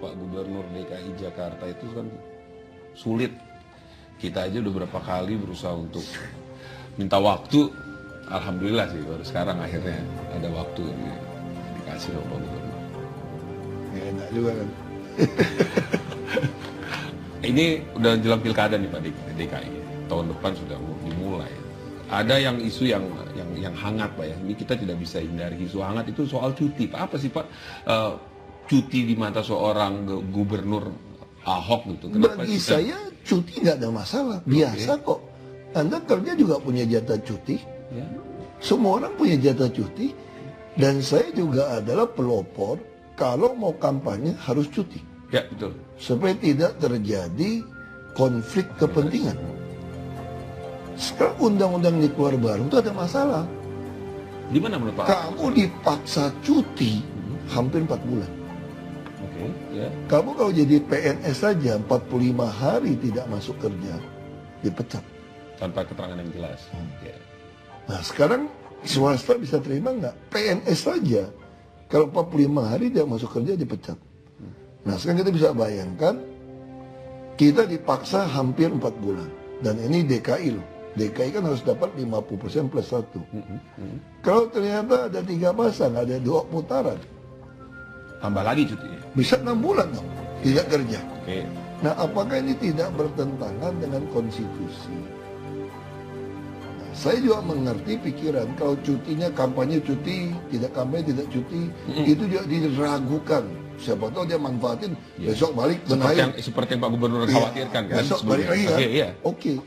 Pak Gubernur DKI Jakarta itu kan sulit. Kita aja udah berapa kali berusaha untuk minta waktu. Alhamdulillah sih baru sekarang akhirnya ada waktu dikasih sama Pak Gubernur. Ya enak juga kan. Ini udah jelang pilkada nih Pak DKI. Tahun depan sudah dimulai. Ada yang isu yang hangat Pak ya. Ini kita tidak bisa hindari isu hangat itu soal cuti. Pak, apa sih Pak cuti di mata seorang gubernur Ahok gitu? Kenapa bagi saya cuti nggak ada masalah. Biasa kok. Anda kerja juga punya jatah cuti. Ya. Semua orang punya jatah cuti. Dan saya juga adalah pelopor kalau mau kampanye harus cuti. Ya betul. Supaya tidak terjadi konflik kepentingan. Sekarang undang-undang ini keluar baru itu ada masalah. Di mana menurut Pak? Kamu dipaksa cuti hampir 4 bulan. Oke, ya. Kamu kalau jadi PNS saja 45 hari tidak masuk kerja, dipecat. Tanpa keterangan yang jelas. Ya. Nah sekarang swasta bisa terima nggak? PNS saja kalau 45 hari tidak masuk kerja dipecat. Nah sekarang kita bisa bayangkan kita dipaksa hampir 4 bulan. Dan ini DKI loh. DKI kan harus dapat 50% plus 1. Kalau ternyata ada 3 pasang, ada 2 putaran, Tambah lagi cutinya. bisa 6 bulan dong tidak kerja. Oke. Nah apakah ini tidak bertentangan dengan konstitusi? Nah, saya juga mengerti pikiran kalau cutinya kampanye cuti, tidak kampanye tidak cuti, itu juga diragukan. Siapa tahu dia manfaatin, besok balik Seperti yang Pak Gubernur khawatirkan kan. Besok balik lagi kan. Iya. Oke.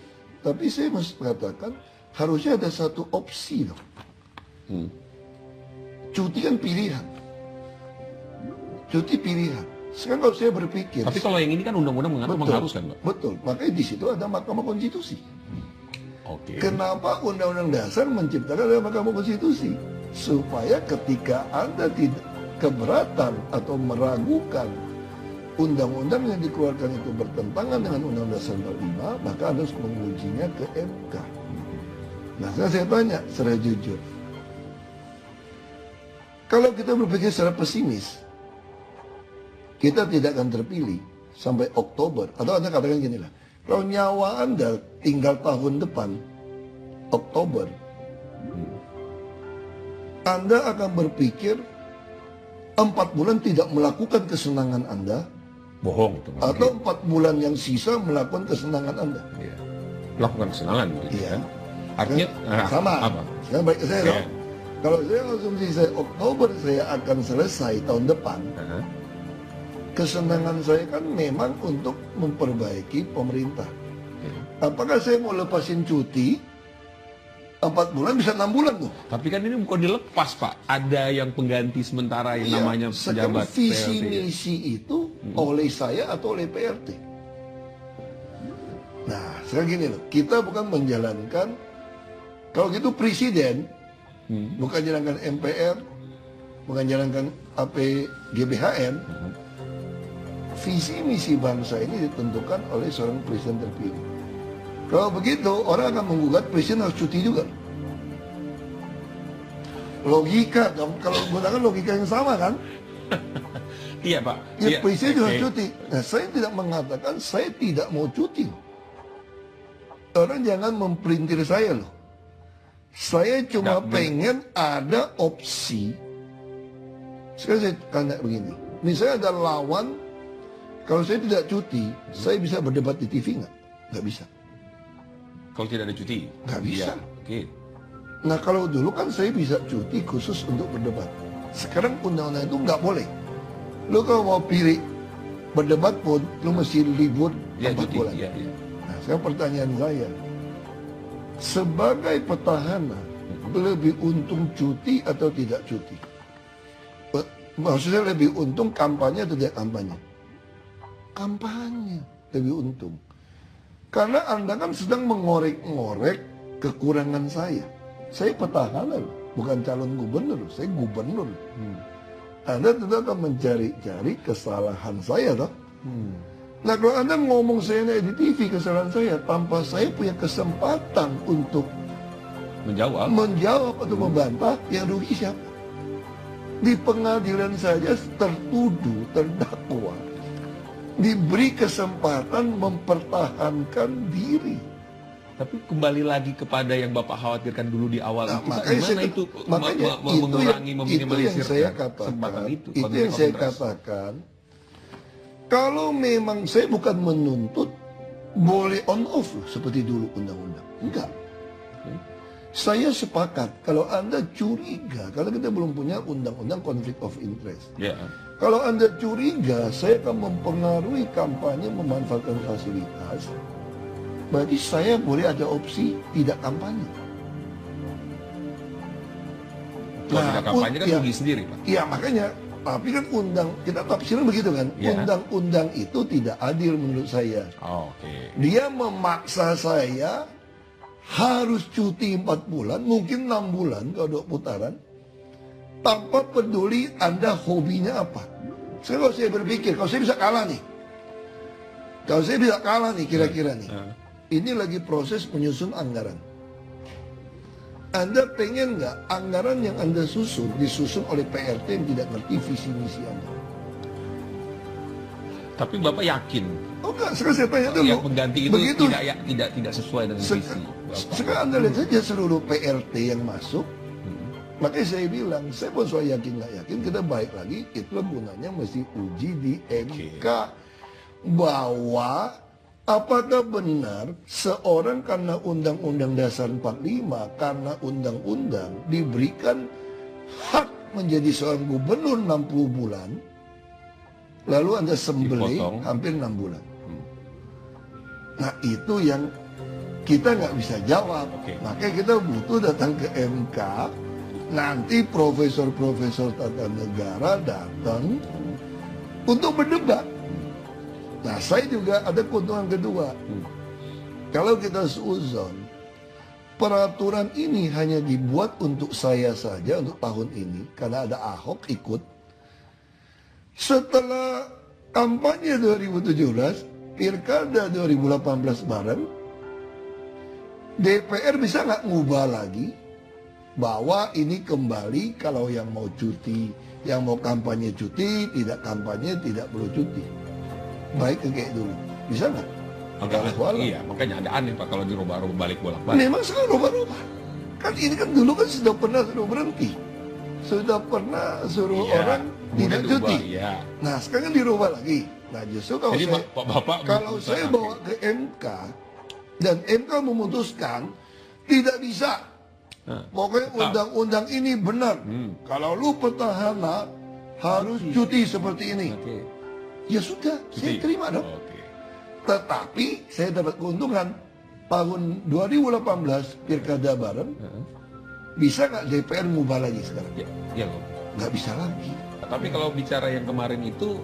Tapi saya mesti mengatakan harusnya ada satu opsi dong. Cuti kan pilihan. Cuti pilihan. Sekarang kalau saya berpikir. Tapi kalau yang ini kan undang-undang mengatur mengharuskan, Pak. Betul. Makanya di situ ada Mahkamah Konstitusi. Oke. Kenapa Undang-Undang Dasar menciptakan ada Mahkamah Konstitusi? Supaya ketika Anda tidak keberatan atau meragukan undang-undang yang dikeluarkan itu bertentangan dengan Undang-Undang Dasar 45, maka Anda harus mengujinya ke MK. Nah, sekarang saya tanya secara jujur. Kalau kita berpikir secara pesimis, kita tidak akan terpilih sampai Oktober. Atau Anda katakan gini lah, kalau nyawa Anda tinggal tahun depan, Oktober, Anda akan berpikir 4 bulan tidak melakukan kesenangan Anda, Bohong. atau 4 bulan yang sisa melakukan kesenangan Anda. Iya. Melakukan kesenangan gitu Iya. kan. Artinya sama. apa? Sekarang baik saya dong. Kalau saya asumsi saya Oktober saya akan selesai tahun depan. Kesenangan saya kan memang untuk memperbaiki pemerintah. Apakah saya mau lepasin cuti 4 bulan bisa 6 bulan tuh. Tapi kan ini bukan dilepas Pak. Ada yang pengganti sementara yang namanya pejabat visi PLT. misi itu oleh saya atau oleh PRT. Nah sekarang gini loh, kita bukan menjalankan, kalau gitu presiden bukan jalankan MPR, bukan jalankan APGBHN. Visi misi bangsa ini ditentukan oleh seorang presiden terpilih. Kalau begitu, orang akan menggugat presiden harus cuti juga. Logika dong, kalau menggunakan logika yang sama kan? Iya Pak. Ya, Iya. presiden harus cuti. Nah, saya tidak mengatakan saya tidak mau cuti. Orang jangan memperintir saya loh. Saya cuma pengen ada opsi. Sekarang saya tanya begini. Misalnya ada lawan, kalau saya tidak cuti, saya bisa berdebat di TV nggak? Nggak bisa. Kalau tidak ada cuti? Nggak bisa. Iya. Oke. Nah kalau dulu kan saya bisa cuti khusus untuk berdebat. Sekarang undang-undang itu nggak boleh. Lu kalau mau pilih berdebat pun, lu mesti libur 4 bulan. Iya. Nah sekarang pertanyaan saya, sebagai petahana, lebih untung cuti atau tidak cuti? Maksudnya lebih untung kampanye atau tidak kampanye? Kampanye lebih untung. Karena Anda kan sedang mengorek-ngorek kekurangan saya. Saya petahana loh, bukan calon gubernur, saya gubernur. Anda tentu akan mencari-cari kesalahan saya toh. Nah kalau Anda ngomong saya di TV kesalahan saya, tanpa saya punya kesempatan untuk menjawab atau membantah, yang rugi siapa? Di pengadilan saja tertuduh, terdakwa, diberi kesempatan mempertahankan diri. Tapi kembali lagi kepada yang Bapak khawatirkan dulu di awal Nah, itu, Pak, makanya gimana saya, itu makanya mengurangi, itu meminimalisir yang saya kesempatan katakan, itu itu yang saya katakan. Kalau memang saya bukan menuntut boleh on off loh, seperti dulu undang-undang, enggak. Saya sepakat kalau Anda curiga, kalau kita belum punya undang-undang konflik of interest. Ya. Kalau Anda curiga, saya akan mempengaruhi kampanye memanfaatkan fasilitas. Berarti saya boleh ada opsi tidak kampanye. Kalau tidak kampanye kan ya, rugi sendiri, Pak. Iya, makanya. Tapi kan kita tafsirnya begitu kan. Ya. Undang-undang itu tidak adil menurut saya. Oh, oke. Dia memaksa saya harus cuti 4 bulan, mungkin 6 bulan kalau 2 putaran. Tanpa peduli Anda hobinya apa. Sekarang kalau saya berpikir, kalau saya bisa kalah nih. Kalau saya bisa kalah nih kira-kira nih. Ini lagi proses menyusun anggaran. Anda pengen nggak anggaran yang Anda susun disusun oleh PRT yang tidak ngerti visi misi Anda? Tapi Bapak yakin Oh enggak, sekarang saya tanya dulu. yang mengganti itu Begitu, tidak sesuai dengan visi Bapak? sekarang Anda lihat saja seluruh PRT yang masuk. Makanya saya bilang, saya pun soal yakin nggak yakin, kita baik lagi, itulah gunanya mesti uji di MK. Bahwa apakah benar seorang karena Undang-Undang Dasar 45, karena undang-undang diberikan hak menjadi seorang gubernur 60 bulan, lalu Anda sembelih Dipotong. hampir 6 bulan. Nah itu yang kita nggak bisa jawab. Oke. Makanya kita butuh datang ke MK. Nanti profesor-profesor tata negara datang untuk berdebat. Nah, saya juga ada keuntungan kedua. Kalau kita seuzon, peraturan ini hanya dibuat untuk saya saja untuk tahun ini, karena ada Ahok ikut. Setelah kampanye 2017, Pilkada 2018 bareng, DPR bisa nggak ngubah lagi bahwa ini kembali kalau yang mau cuti, yang mau kampanye cuti, tidak kampanye tidak perlu cuti. Baik kayak dulu, bisa nggak? Iya, makanya ada aneh Pak kalau dirubah-rubah balik bolak-balik. Memang sekarang rubah-rubah. Kan ini kan dulu kan sudah pernah suruh berhenti, sudah pernah suruh orang tidak kemudian cuti. Iya. Nah sekarang kan dirubah lagi. Nah justru kalau Jadi, saya, Bapak kalau saya bawa ke MK dan MK memutuskan tidak bisa. Pokoknya undang-undang ini benar. Kalau lu petahana harus cuti seperti ini. Oke. Ya sudah, saya terima dong. Oke. Tetapi saya dapat keuntungan tahun 2018 Pilkada bareng. Bisa nggak DPR ngubah lagi sekarang? Ya loh. Nggak bisa lagi. Tapi kalau bicara yang kemarin itu,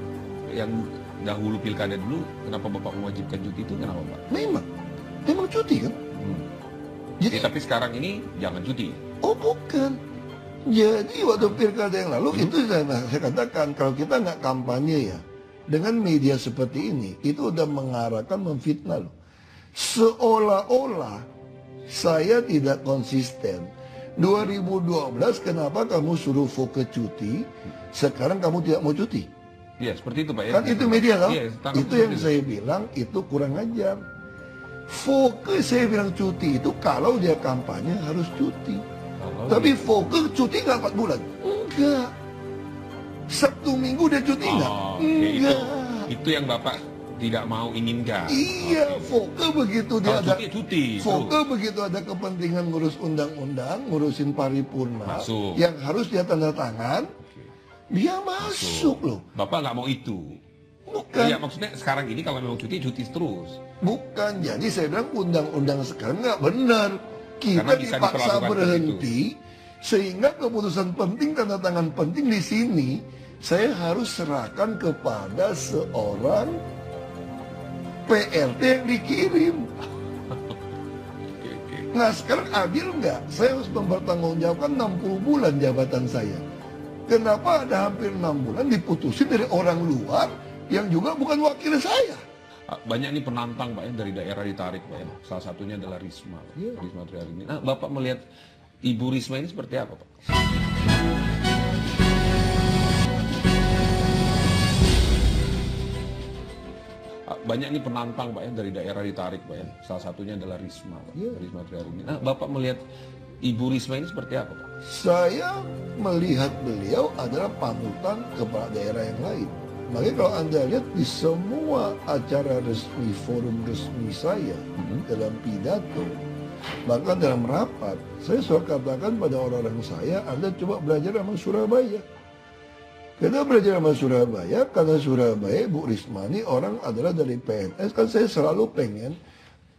yang dahulu pilkada dulu, kenapa Bapak mewajibkan cuti itu? Kenapa Pak? Memang cuti kan? Jadi, Tapi sekarang ini jangan cuti. oh bukan. Jadi waktu pilkada yang lalu itu saya katakan kalau kita nggak kampanye ya dengan media seperti ini itu udah mengarahkan memfitnah loh. Seolah-olah saya tidak konsisten. 2012 kenapa kamu suruh fokus cuti, sekarang kamu tidak mau cuti? Iya seperti itu Pak ya. Kan itu media kan? Iya, Itu yang saya bilang itu kurang ajar. Fokus saya bilang cuti itu kalau dia kampanye harus cuti. Tapi fokus cuti nggak 4 bulan? Enggak. Sabtu Minggu dia cuti nggak? Enggak. Itu yang Bapak tidak mau inginkan. Iya, fokus begitu dia Kalau ada cuti. fokus begitu ada kepentingan ngurus undang-undang, ngurusin paripurna Masuk. yang harus dia tanda tangan, dia masuk loh. Bapak nggak mau itu. Bukan. Iya maksudnya sekarang ini kalau memang cuti terus. Bukan, jadi saya bilang undang-undang sekarang nggak benar. Kita Karena bisa dipaksa diperlakukan berhenti, sehingga keputusan penting, tanda tangan penting di sini, saya harus serahkan kepada seorang PRT yang dikirim. Nah sekarang adil nggak? Saya harus mempertanggungjawabkan 60 bulan jabatan saya. Kenapa ada hampir 6 bulan diputusin dari orang luar yang juga bukan wakil saya? Banyak nih penantang Pak ya dari daerah ditarik Pak ya. Salah satunya adalah Risma. Risma Triarini. Nah, Bapak melihat Ibu Risma ini seperti apa Pak? banyak nih penantang Pak ya dari daerah ditarik Pak ya. Salah satunya adalah Risma Pak. Iya. Risma Triarini. Nah, Bapak melihat Ibu Risma ini seperti apa Pak? Saya melihat beliau adalah panutan kepala daerah yang lain. Makanya kalau Anda lihat di semua acara resmi, forum resmi saya, dalam pidato, bahkan dalam rapat, saya selalu katakan pada orang-orang saya, Anda coba belajar sama Surabaya. Kita belajar sama Surabaya, karena Surabaya, Bu Risma ini orang adalah dari PNS, kan saya selalu pengen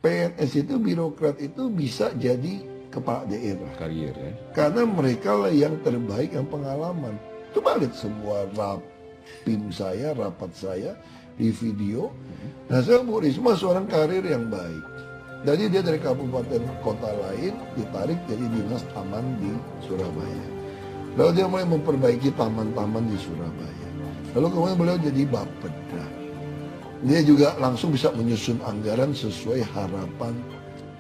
PNS itu, birokrat itu bisa jadi kepala daerah. Karier ya. Karena mereka lah yang terbaik, yang pengalaman. Coba lihat semua rapim saya, rapat saya di video. Nah, saya Bu Risma seorang karir yang baik. Jadi dia dari kabupaten kota lain ditarik jadi dinas taman di Surabaya. Lalu dia mulai memperbaiki taman-taman di Surabaya. Lalu kemudian beliau jadi Bapeda. Dia juga langsung bisa menyusun anggaran sesuai harapan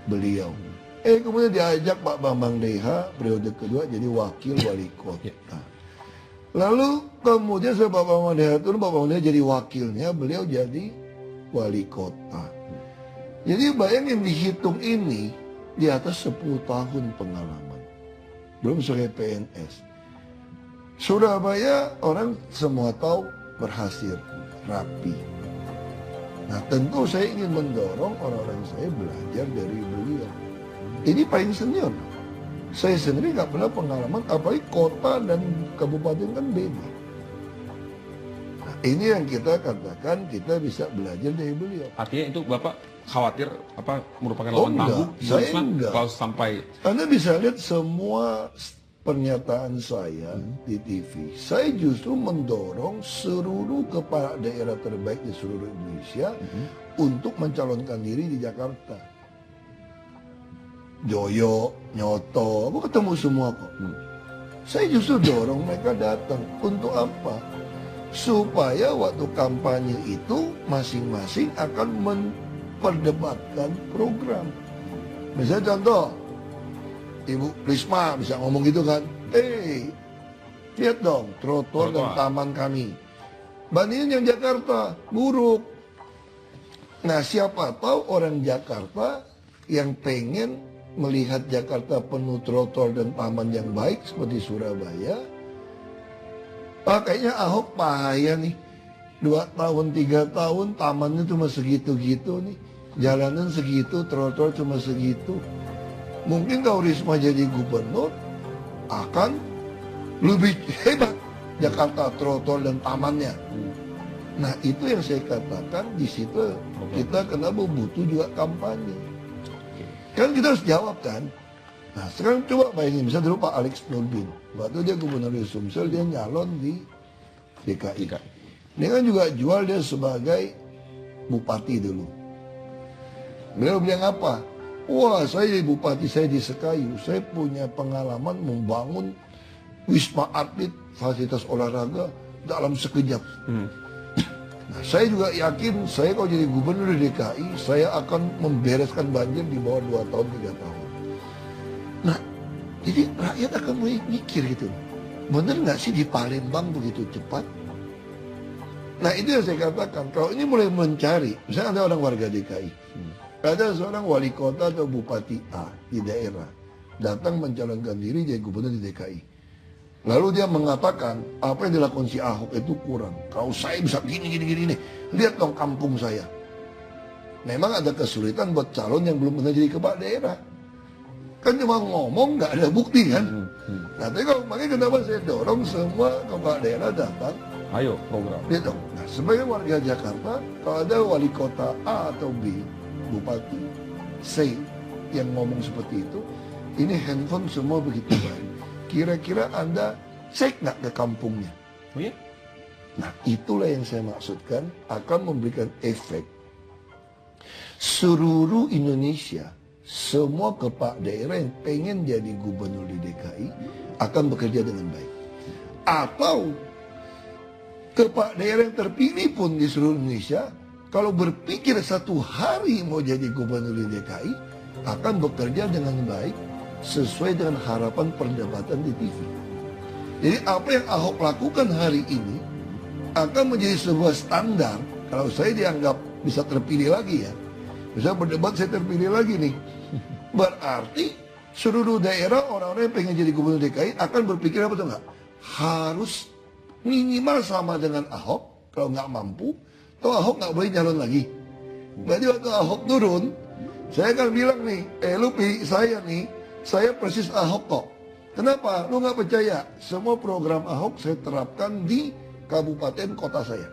beliau. Kemudian diajak Pak Bambang Deha periode kedua jadi wakil wali kota. Lalu kemudian saya Pak Bambang Deha turun, Pak Bambang Deha jadi wakilnya, beliau jadi wali kota. Jadi bayangin dihitung ini di atas 10 tahun pengalaman. Belum sebagai PNS. Surabaya orang semua tahu berhasil, rapi. Nah tentu saya ingin mendorong orang-orang saya belajar dari beliau. Ini paling senior. Saya sendiri nggak pernah pengalaman, apalagi kota dan kabupaten kan beda. Nah, ini yang kita katakan kita bisa belajar dari beliau. Artinya itu Bapak khawatir apa merupakan Oh, lawan enggak. tangguh? Saya Risma, enggak. kalau sampai Anda bisa lihat semua pernyataan saya di TV. Saya justru mendorong seluruh kepala daerah terbaik di seluruh Indonesia untuk mencalonkan diri di Jakarta. Joyo, Nyoto, aku ketemu semua kok. Saya justru dorong mereka datang. Untuk apa? Supaya waktu kampanye itu masing-masing akan memperdebatkan program. Misalnya contoh, Ibu Risma bisa ngomong gitu kan, lihat dong trotoar dan taman kami. Bandingin yang Jakarta, buruk. Nah siapa tahu orang Jakarta yang pengen melihat Jakarta penuh trotoar dan taman yang baik seperti Surabaya, kayaknya Ahok payah nih, 2 tahun 3 tahun tamannya cuma segitu-gitu nih, jalanan segitu, trotoar cuma segitu. Mungkin kalau Risma jadi gubernur akan lebih hebat Jakarta trotoar dan tamannya. Nah itu yang saya katakan, di situ kita kenapa butuh juga kampanye. Kan kita harus jawab kan. Nah sekarang coba bayangin, misalnya dulu Pak Alex Nurdin, waktu dia gubernur di Sumsel, dia nyalon di DKI. Dia kan juga jual dia sebagai bupati dulu. Beliau bilang apa? Wah saya jadi bupati, saya di Sekayu, saya punya pengalaman membangun Wisma Atlet, fasilitas olahraga dalam sekejap. Nah, saya juga yakin saya kalau jadi gubernur di DKI, saya akan membereskan banjir di bawah 2 tahun 3 tahun. Nah, jadi rakyat akan mulai mikir gitu. Bener nggak sih di Palembang begitu cepat? Nah itu yang saya katakan, kalau ini mulai mencari, misalnya ada orang warga DKI, ada seorang wali kota atau bupati A di daerah, datang mencalonkan diri jadi gubernur di DKI. Lalu dia mengatakan, apa yang dilakukan si Ahok itu kurang. Kalau saya bisa gini. Lihat dong kampung saya. Memang ada kesulitan buat calon yang belum pernah jadi kepala daerah. Kan cuma ngomong, nggak ada bukti kan. Nah, tapi kalau makanya kenapa saya dorong semua kepala daerah datang. ayo program. Lihat dong. Nah, sebagai warga Jakarta, kalau ada wali kota A atau B, bupati C yang ngomong seperti itu, ini handphone semua begitu baik. Kira-kira Anda cek nggak ke kampungnya? Oh iya? Nah itulah yang saya maksudkan akan memberikan efek. Seluruh Indonesia, semua kepala daerah yang pengen jadi gubernur di DKI akan bekerja dengan baik. Atau kepala daerah yang terpilih pun di seluruh Indonesia, kalau berpikir satu hari mau jadi gubernur di DKI, akan bekerja dengan baik sesuai dengan harapan perdebatan di TV. Jadi apa yang Ahok lakukan hari ini akan menjadi sebuah standar. Kalau saya dianggap bisa terpilih lagi ya. Bisa berdebat saya terpilih lagi nih. Berarti seluruh daerah orang-orang yang pengen jadi gubernur DKI akan berpikir apa tuh nggak? Harus minimal sama dengan Ahok, kalau nggak mampu, atau Ahok nggak boleh nyalon lagi. Berarti waktu Ahok turun, saya akan bilang nih, Lupi, saya persis Ahok kok. Kenapa? Lu nggak percaya? Semua program Ahok saya terapkan di kabupaten kota saya.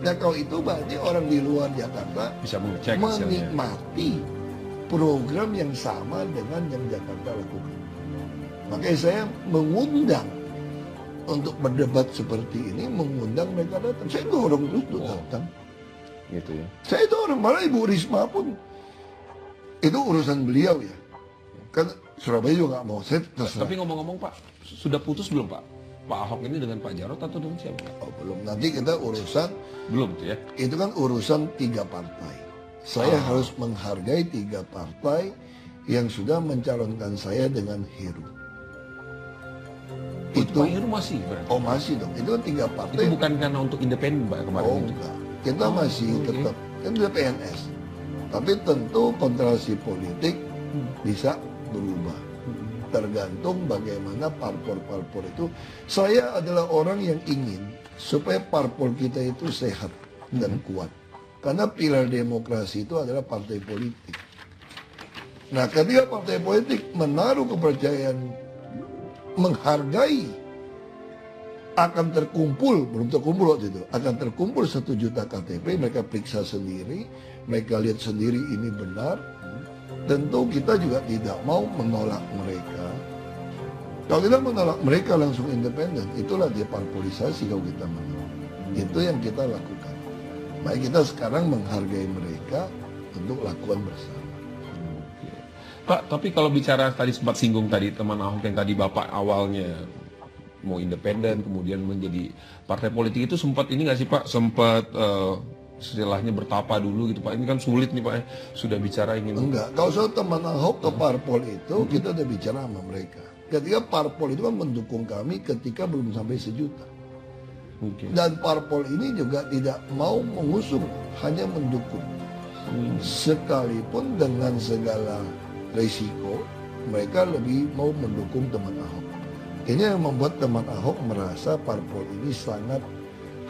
Nah kalau itu berarti orang di luar Jakarta Bisa mengecek menikmati program yang sama dengan yang Jakarta lakukan. Makanya saya mengundang untuk berdebat seperti ini, mengundang mereka datang. Saya dorong terus untuk datang. Gitu ya. Saya dorong, malah Ibu Risma pun itu urusan beliau ya. Kan Surabaya juga nggak mau. Saya terserah. Tapi ngomong-ngomong Pak, sudah putus belum Pak? Pak Ahok ini dengan Pak Jarot atau dengan siapa? Oh, belum. Nanti kita urusan Belum tuh ya. itu kan urusan 3 partai. Saya harus menghargai 3 partai yang sudah mencalonkan saya dengan Heru. Itu Pak Heru masih berarti? Oh masih dong. Itu kan 3 partai. Itu bukan karena untuk independen Pak kemarin Oh itu? enggak. Kita masih tetap kan sudah PNS. Tapi tentu konsentrasi politik bisa berubah. Tergantung bagaimana parpol-parpol itu. Saya adalah orang yang ingin supaya parpol kita itu sehat dan kuat. Karena pilar demokrasi itu adalah partai politik. Nah, ketika partai politik menaruh kepercayaan, menghargai, akan terkumpul, belum terkumpul waktu itu, akan terkumpul 1 juta KTP, mereka periksa sendiri, mereka lihat sendiri ini benar. Tentu kita juga tidak mau menolak mereka. Kalau kita menolak mereka langsung independen, itulah deparpolisasi kalau kita menolak. Itu yang kita lakukan. Baik kita sekarang menghargai mereka untuk lakukan bersama. Pak, tapi kalau bicara tadi sempat singgung tadi teman Ahok yang tadi Bapak awalnya mau independen kemudian menjadi partai politik itu sempat ini nggak sih Pak? Sempat istilahnya bertapa dulu gitu Pak. Ini kan sulit nih Pak ya. Sudah bicara ingin... Enggak, kalau soal teman Ahok ke parpol itu kita udah bicara sama mereka. Ketika parpol itu kan mendukung kami ketika belum sampai 1 juta. Dan parpol ini juga tidak mau mengusung, hanya mendukung. Sekalipun dengan segala risiko, mereka lebih mau mendukung teman Ahok. Ini yang membuat teman Ahok merasa parpol ini sangat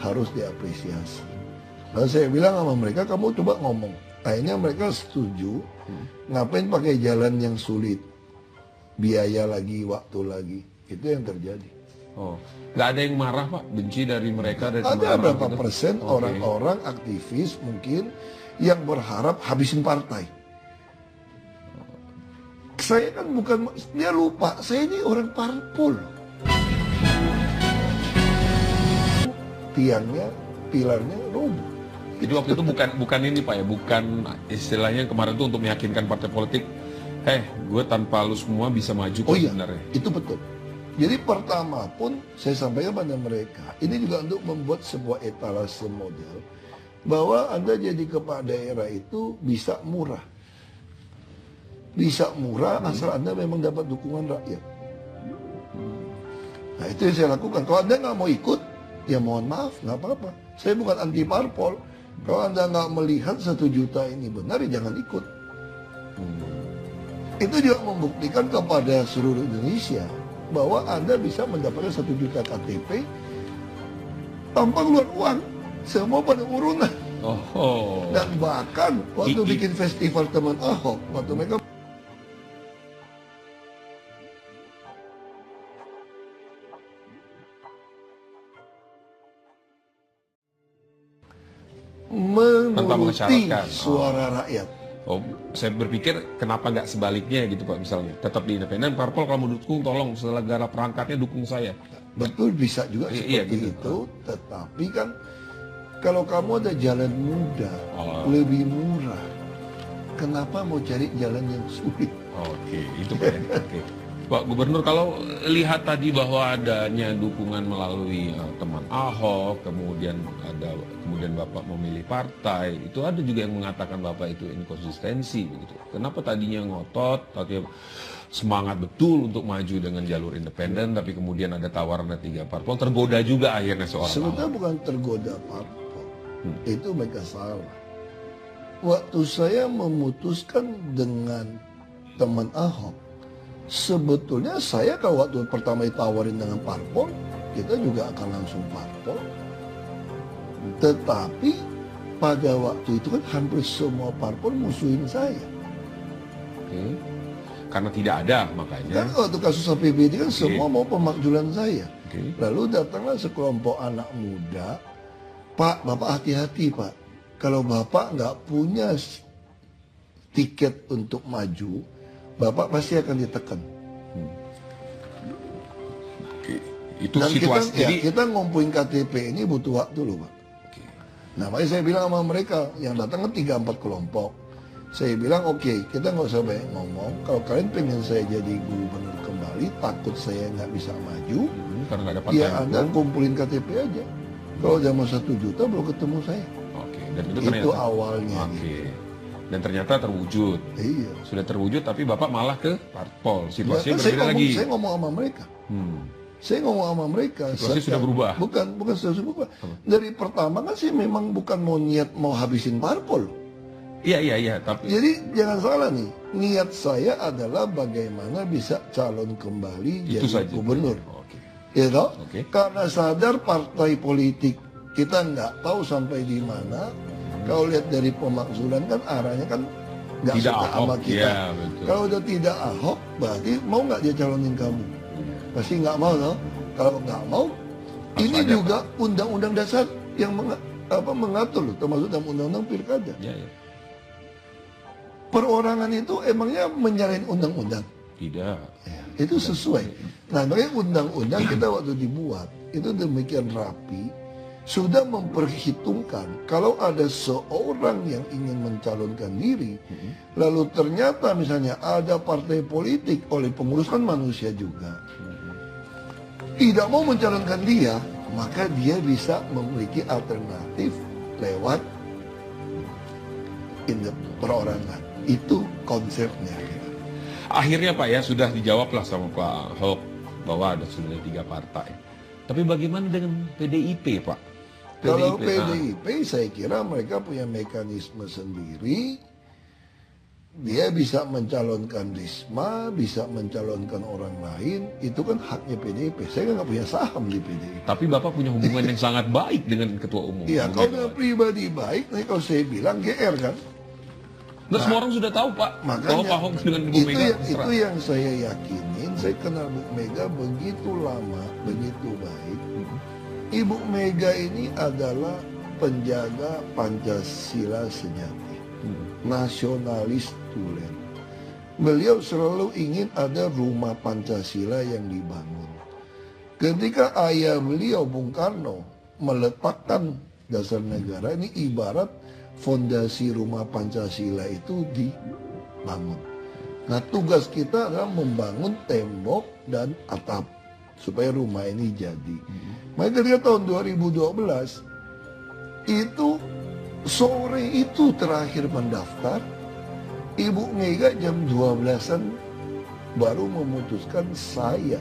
harus diapresiasi. Lalu saya bilang sama mereka, kamu coba ngomong. Akhirnya mereka setuju, ngapain pakai jalan yang sulit. Biaya lagi, waktu lagi. Itu yang terjadi. Oh, nggak ada yang marah Pak? Benci dari mereka? Dari Ada berapa gitu? persen orang-orang aktivis mungkin yang berharap habisin partai. Saya kan bukan, dia lupa, saya ini orang parpol. Tiangnya, pilarnya roboh. Jadi waktu itu bukan ini Pak ya, bukan istilahnya kemarin itu untuk meyakinkan partai politik, gue tanpa lu semua bisa maju kok sebenarnya. Itu betul. Jadi pertama pun saya sampaikan pada mereka, ini juga untuk membuat sebuah etalase model bahwa Anda jadi kepala daerah itu bisa murah. Bisa murah asal Anda memang dapat dukungan rakyat. Nah itu yang saya lakukan. Kalau Anda nggak mau ikut, ya mohon maaf, nggak apa-apa. Saya bukan anti parpol. Kalau Anda nggak melihat 1 juta ini benar, ya jangan ikut. Itu juga membuktikan kepada seluruh Indonesia bahwa Anda bisa mendapatkan 1 juta KTP tanpa keluar uang. Semua pada urunan. Dan bahkan waktu bikin festival teman Ahok, waktu mereka menuruti suara rakyat. Oh, saya berpikir kenapa nggak sebaliknya gitu Pak, misalnya tetap di independen, parpol kalau mau dukung tolong segala perangkatnya dukung saya. Betul, bisa juga seperti itu, tetapi kan kalau kamu ada jalan mudah, lebih murah, kenapa mau cari jalan yang sulit? Oke, itu Pak. Oke. Pak Gubernur, kalau lihat tadi bahwa adanya dukungan melalui teman Ahok, kemudian Bapak memilih partai, itu ada juga yang mengatakan Bapak itu inkonsistensi begitu. Kenapa tadinya ngotot, tapi semangat betul untuk maju dengan jalur independen, tapi kemudian ada tawaran 3 parpol, tergoda juga akhirnya seorang Sebetulnya bukan tergoda parpol, itu mereka salah. waktu saya memutuskan dengan teman Ahok, sebetulnya saya kalau waktu pertama ditawarin dengan parpol, kita juga akan langsung parpol. Tetapi pada waktu itu kan hampir semua parpol musuhin saya. Oke. Karena tidak ada makanya. Kan waktu kasus APBD kan semua mau pemakzulan saya. Oke. Lalu datanglah sekelompok anak muda, Pak, Bapak hati-hati Pak. Kalau Bapak nggak punya tiket untuk maju, Bapak pasti akan ditekan. Oke. Itu Dan situasi. kita ngumpulin KTP ini butuh waktu loh Pak. Oke. Nah makanya saya bilang sama mereka, yang datang kan 3-4 kelompok. Saya bilang oke, kita nggak usah banyak ngomong. Kalau kalian pengen saya jadi gubernur kembali, takut saya nggak bisa maju, Karena nggak ada partai. ya Anda kumpulin KTP aja. Kalau jam 1 juta baru ketemu saya. Oke. Dan itu Itu ternyata. awalnya. Oke. Dan ternyata terwujud. Iya. Sudah terwujud tapi Bapak malah ke parpol. Ya, Situasinya kan berbeda lagi. saya ngomong sama mereka. Saya ngomong sama mereka. Situasi sudah berubah. Bukan sudah berubah. Dari pertama kan sih memang bukan mau niat mau habisin parpol. Iya. Tapi Jadi jangan salah nih, niat saya adalah bagaimana bisa calon kembali itu jadi saja. gubernur. Oke. Ya toh? Oke. Karena sadar partai politik kita nggak tahu sampai di mana. Kalau lihat dari pemakzulan kan arahnya kan nggak Tidak suka Ahok, sama kita. ya, betul. Kalau udah tidak Ahok, berarti mau nggak dia calonin kamu? Pasti nggak mau toh. Kalau nggak mau, ini ada, juga undang-undang dasar yang mengatur loh, termasuk dalam undang-undang pilkada. Ya. Perorangan itu emangnya menyalahin undang-undang? Tidak. Ya, itu sesuai. Nah, makanya undang-undang kita waktu dibuat itu demikian rapi, sudah memperhitungkan kalau ada seorang yang ingin mencalonkan diri, lalu ternyata misalnya ada partai politik oleh pengurus kan manusia juga, tidak mau mencalonkan dia, maka dia bisa memiliki alternatif lewat perorangan. Itu konsepnya. Akhirnya Pak ya sudah dijawablah sama Pak Ahok bahwa sudah ada 3 partai. Tapi bagaimana dengan PDIP Pak? Kalau PDIP saya kira mereka punya mekanisme sendiri. Dia bisa mencalonkan Risma, bisa mencalonkan orang lain. Itu kan haknya PDIP. Saya nggak punya saham di PDIP. Tapi Bapak punya hubungan yang sangat baik dengan Ketua Umum. Iya, kalau dengan pribadi baik, nanti kalau saya bilang GR kan. Nah, semua orang sudah tahu Pak bahwa Pak Ahok dengan Bu Mega itu yang saya yakinin. Saya kenal Bu Mega begitu lama, begitu baik. Ibu Mega ini adalah penjaga Pancasila sejati, nasionalis tulen. Beliau selalu ingin ada rumah Pancasila yang dibangun. Ketika ayah beliau Bung Karno meletakkan dasar negara, ini ibarat fondasi rumah Pancasila itu dibangun. Nah, tugas kita adalah membangun tembok dan atap supaya rumah ini jadi. Maka ketika tahun 2012 itu sore itu terakhir mendaftar, Ibu Mega jam 12-an baru memutuskan saya.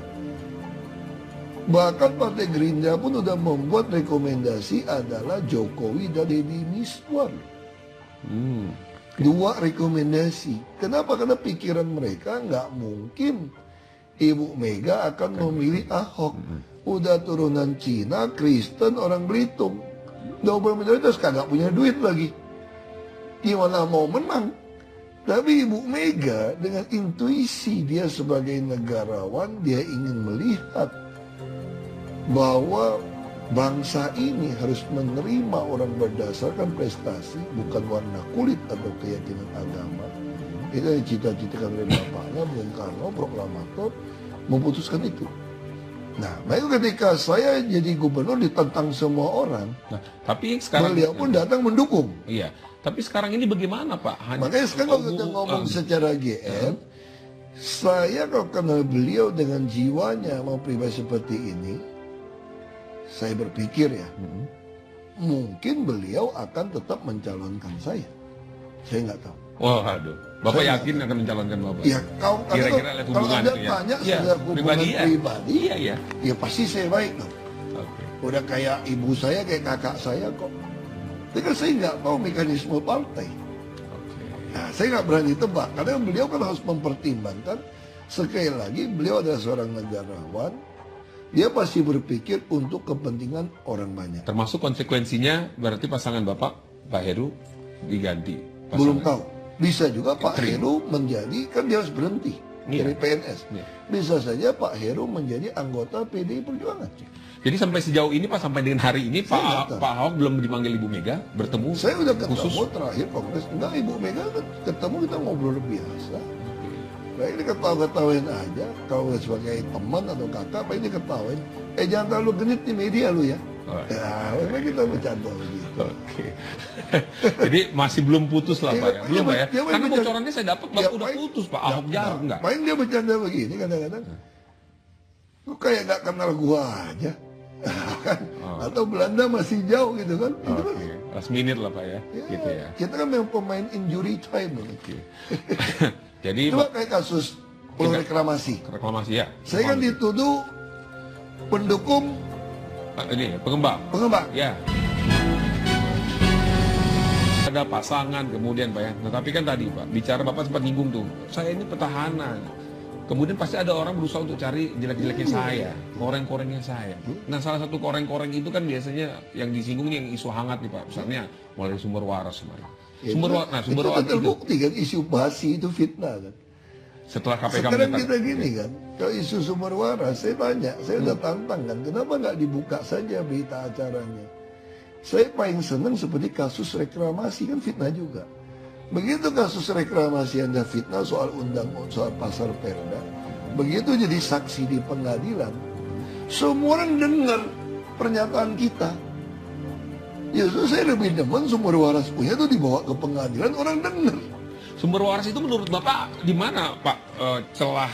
Bahkan Partai Gerindra pun sudah membuat rekomendasi adalah Jokowi dan Deddy Miswar. 2 rekomendasi. Kenapa? Karena pikiran mereka nggak mungkin Ibu Mega akan memilih Ahok. Udah turunan Cina, Kristen, orang Belitung. Double minoritas kagak punya duit lagi. Gimana mau menang? Tapi Ibu Mega dengan intuisi dia sebagai negarawan, dia ingin melihat bahwa bangsa ini harus menerima orang berdasarkan prestasi, bukan warna kulit atau keyakinan agama. Itu yang cita-citakan oleh bapaknya, Bung Karno, proklamator, memutuskan itu. Nah, baik ketika saya jadi gubernur ditentang semua orang, Nah, tapi sekarang beliau pun datang mendukung. Iya. Tapi sekarang ini bagaimana Pak? Makanya sekarang kalau kita ngomong secara GR, saya kalau kenal beliau dengan jiwanya mau pribadi seperti ini, saya berpikir ya, mungkin beliau akan tetap mencalonkan saya. Saya nggak tahu. Waduh, Bapak yakin akan mencalonkan Bapak? Ya, Kira-kira lihat kalau hubungan Anda itu ya? tanya Iya, sudah hubungan pribadi, Iya. ya pasti saya baik dong. Oke. Udah kayak ibu saya, kayak kakak saya kok. Tapi kan saya nggak tahu mekanisme partai. Nah, saya nggak berani tebak karena beliau kan harus mempertimbangkan. Sekali lagi beliau adalah seorang negarawan. Dia pasti berpikir untuk kepentingan orang banyak. Termasuk konsekuensinya berarti pasangan Bapak, Pak Heru, diganti. Pasangan. Belum tahu. Bisa juga Pak Heru menjadi, kan dia harus berhenti dari PNS. Bisa saja Pak Heru menjadi anggota PDI Perjuangan. Jadi sampai sejauh ini Pak, sampai dengan hari ini Pak Ahok belum dipanggil Ibu Mega bertemu. Saya udah ketemu khusus terakhir Kongres. Enggak, Ibu Mega ketemu, kita ngobrol biasa. Nah, ini ketawa-ketawain aja. Kalau sebagai teman atau kakak, apa ini ketawain? Jangan terlalu genit di media lu ya. Ya, memang kita bercanda begitu. Oke. Jadi masih belum putus lah Pak ya? Belum Pak ya? Karena bocorannya saya dapat Bapak udah putus Pak, Ahok jarang enggak? Paling dia bercanda begini kadang-kadang. Lu kayak gak kenal gua aja. Kan? Atau Belanda masih jauh gitu kan. Itu kan last minute lah Pak ya, gitu ya. Kita kan memang pemain injury time ini. Jadi coba kayak kasus pulau reklamasi. Reklamasi ya. Saya kan dituduh pendukung ini pengembang. Pengembang. Ya. Ada pasangan kemudian Pak ya. Nah, tapi kan tadi Pak, bicara Bapak sempat nyinggung tuh. Saya ini petahana. Kemudian pasti ada orang berusaha untuk cari jelek-jeleknya saya, koreng-korengnya saya. Nah, salah satu koreng-koreng itu kan biasanya yang disinggung yang isu hangat nih Pak. Misalnya mulai sumber waras semuanya. Sumber waras itu terbukti kan isu basi itu fitnah kan. Setelah KPK sekarang kita gini kan, kalau isu sumber waras saya tanya, saya udah tantang kan, kenapa nggak dibuka saja berita acaranya? Saya paling senang seperti kasus reklamasi kan fitnah juga. Begitu kasus reklamasi ada fitnah soal soal pasar perda, begitu jadi saksi di pengadilan, semua orang dengar pernyataan kita. Justru saya lebih demen sumber waras punya itu dibawa ke pengadilan, orang dengar. Sumber waras itu menurut Bapak di mana Pak celah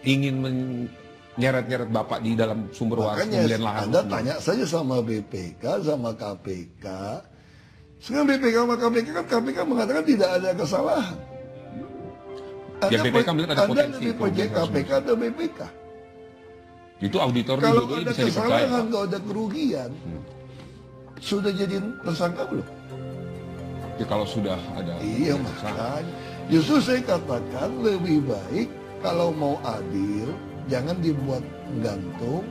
ingin menyeret-nyeret Bapak di dalam sumber waras pembelian lahan? Anda tanya saja sama BPK, sama KPK. Sekarang BPK sama KPK kan KPK mengatakan tidak ada kesalahan. Ya BPK melihat ada potensi. Anda lebih percaya KPK atau BPK? Itu auditor kalau juga ada bisa dipercaya. Kesalahan, kalau ada kerugian, sudah jadi tersangka belum? Ya kalau sudah ada. Iya makanya. Justru saya katakan lebih baik kalau mau adil, jangan dibuat gantung.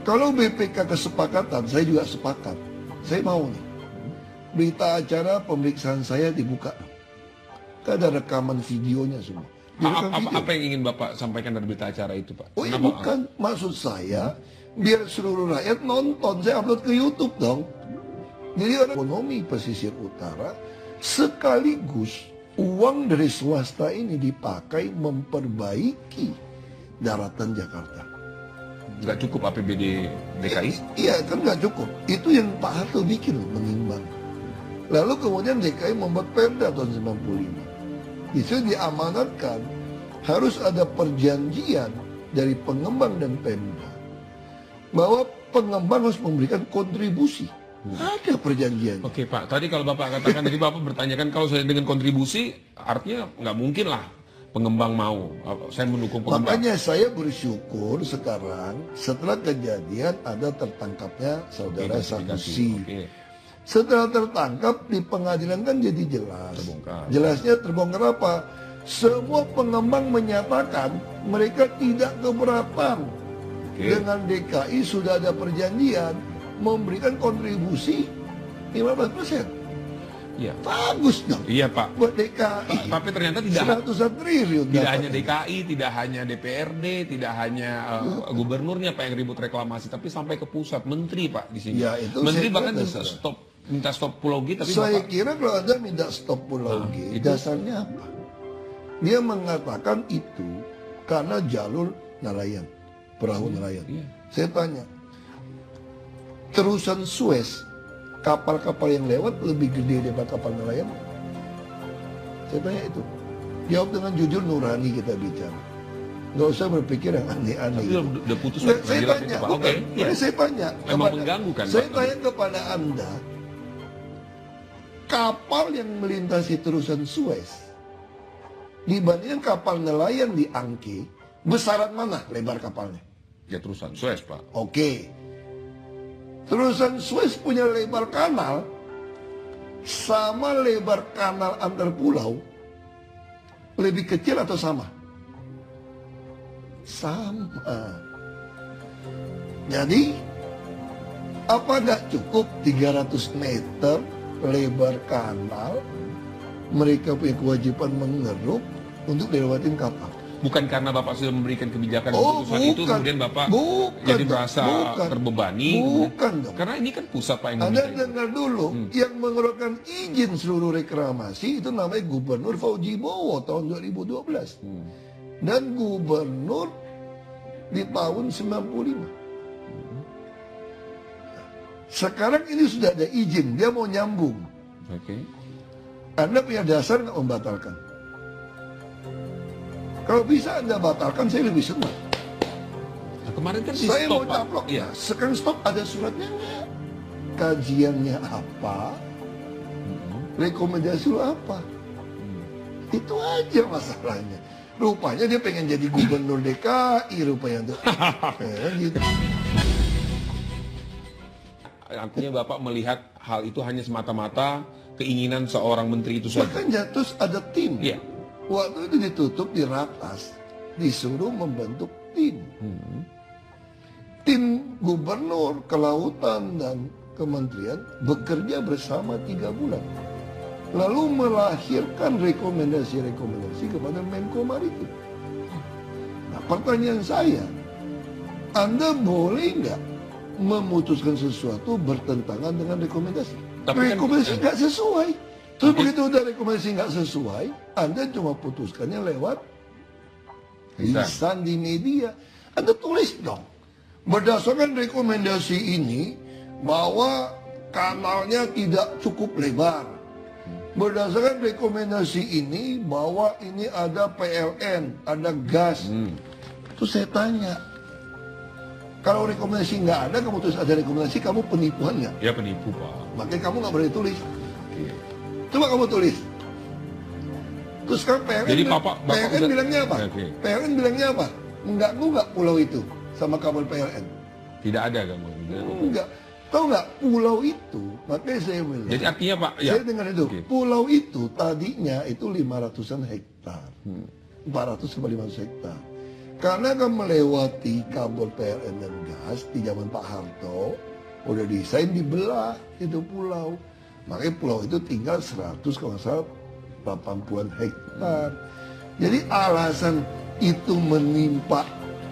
Kalau BPK kesepakatan, saya juga sepakat. Saya mau nih. Berita acara pemeriksaan saya dibuka. Ada rekaman videonya semua. Apa yang ingin Bapak sampaikan dari berita acara itu Pak? Oh iya bukan, maksud saya biar seluruh rakyat nonton, saya upload ke YouTube dong. Jadi orang ekonomi pesisir utara sekaligus uang dari swasta ini dipakai memperbaiki daratan Jakarta. Nggak cukup APBD DKI? Iya kan nggak cukup. Itu yang Pak Harto bikin loh, mengimbang. Lalu kemudian DKI membuat Perda tahun 95. Itu diamanatkan harus ada perjanjian dari pengembang dan Pemda bahwa pengembang harus memberikan kontribusi. Ada perjanjian. Oke Pak, tadi kalau Bapak katakan, jadi Bapak bertanyakan kalau saya dengan kontribusi, artinya nggak mungkin lah pengembang mau. Saya mendukung pengembang. Makanya saya bersyukur sekarang setelah kejadian ada tertangkapnya saudara Sanusi. Setelah tertangkap di pengadilan kan jadi jelas. Terbongkar. Jelasnya terbongkar apa? Semua pengembang menyatakan mereka tidak keberatan. Dengan DKI sudah ada perjanjian memberikan kontribusi 15%. Iya. Bagus dong. Iya Pak. Buat DKI. Tapi ternyata tidak 100 triliun. Tidak hanya DKI, tidak hanya DPRD, tidak hanya gubernurnya Pak yang ribut reklamasi, tapi sampai ke pusat, menteri Pak di sini. Ya, itu menteri bahkan minta stop Pulau G, tapi saya Bapak... kira kalau Anda minta stop Pulau G, dasarnya apa? Dia mengatakan itu karena jalur nelayan, perahu nelayan. Iya. Saya tanya, terusan Suez, kapal-kapal yang lewat lebih gede daripada kapal nelayan? Saya tanya itu. Jawab dengan jujur nurani kita bicara. Nggak usah berpikir yang aneh-aneh. Tapi udah putus. Saya tanya, bukan. Saya tanya. Memang mengganggu kan? Saya tanya kepada Anda, kapal yang melintasi terusan Suez dibandingkan kapal nelayan di Angke, besaran mana lebar kapalnya? Ya terusan Suez Pak. Oke. Terusan Suez punya lebar kanal sama lebar kanal antar pulau lebih kecil atau sama? Sama. Jadi apa nggak cukup 300 meter lebar kanal? Mereka punya kewajiban mengeruk untuk dilewatin kapal. Bukan karena Bapak sudah memberikan kebijakan keputusan itu, kemudian Bapak jadi merasa terbebani. Bukan dong. Karena ini kan pusat Pak yang Anda meminta itu. dengar dulu, yang mengeluarkan izin seluruh reklamasi itu namanya Gubernur Fauji Bowo tahun 2012. Dan Gubernur di tahun 95. Sekarang ini sudah ada izin, dia mau nyambung. Oke. Anda punya dasar nggak membatalkan? Kalau bisa Anda batalkan, saya lebih senang. Nah, kemarin kan di Saya stop, mau Pak. caplok. Iya. Sekarang stop, ada suratnya nggak? Kajiannya apa? Rekomendasi lu apa? Itu aja masalahnya. Rupanya dia pengen jadi gubernur DKI rupanya tuh. Gitu. Artinya Bapak melihat hal itu hanya semata-mata keinginan seorang menteri itu saja. Makanya terus ada tim. Iya. Waktu itu ditutup di ratas, disuruh membentuk tim. Tim gubernur, kelautan, dan kementerian bekerja bersama 3 bulan. Lalu melahirkan rekomendasi-rekomendasi kepada Menko Maritim. Nah, pertanyaan saya, Anda boleh nggak memutuskan sesuatu bertentangan dengan rekomendasi? Tapi Rekomendasi nggak sesuai. Terus begitu udah rekomendasi nggak sesuai, Anda cuma putuskannya lewat lisan di media. Anda tulis dong. Berdasarkan rekomendasi ini, bahwa kanalnya tidak cukup lebar. Berdasarkan rekomendasi ini, bahwa ini ada PLN, ada gas. Terus saya tanya, kalau rekomendasi nggak ada, kamu terus ada rekomendasi, kamu penipuan nggak? Ya penipu, Pak. Makanya kamu nggak boleh tulis. Oke. Coba kamu tulis. Terus sekarang PLN, Jadi Bapak PLN udah- bilangnya apa? Oke. PLN bilangnya apa? Enggak pulau itu sama kabel PLN. Tidak ada kamu. Enggak. Tahu nggak pulau itu? Makanya saya bilang. Jadi artinya Pak, ya. Saya dengar itu. Oke. Pulau itu tadinya itu 500-an hektar. 400 sampai 500 hektar. Karena kan melewati kabel PLN dan gas di zaman Pak Harto, udah desain dibelah itu pulau. Makanya pulau itu tinggal 100 kalau nggak salah 80-an hektar. Jadi alasan itu menimpa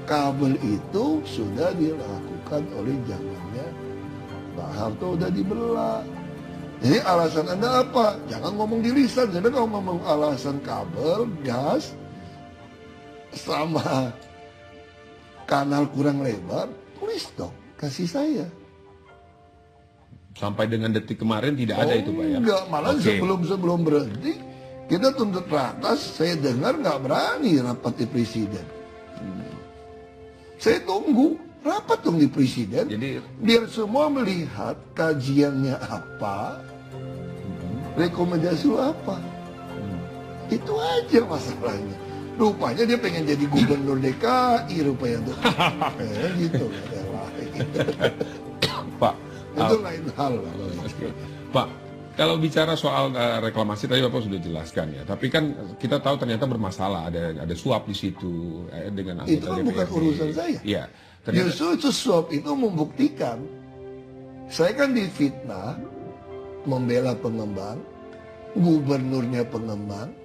kabel itu sudah dilakukan oleh zamannya Pak Harto, udah dibelah. Jadi alasan Anda apa? Jangan ngomong di lisan. Jadi kalau ngomong alasan kabel, gas, sama kanal kurang lebar, tulis dong, kasih saya. Sampai dengan detik kemarin tidak ada itu Pak ya? Enggak, malah Oke. sebelum berhenti, kita tuntut ratas, saya dengar nggak berani rapat di presiden. Saya tunggu, rapat dong di presiden, Jadi biar semua melihat kajiannya apa, rekomendasi lu apa. Itu aja masalahnya. Rupanya dia pengen jadi gubernur DKI rupanya tuh. Gitu. Pak, Itu lain hal lah. Oke. Pak, kalau bicara soal reklamasi tadi Bapak sudah jelaskan ya. Tapi kan kita tahu ternyata bermasalah, ada suap di situ dengan Itu anggota kan bukan DPRD. urusan saya. Iya. Ternyata, Justru itu suap itu membuktikan saya kan difitnah membela pengembang, gubernurnya pengembang.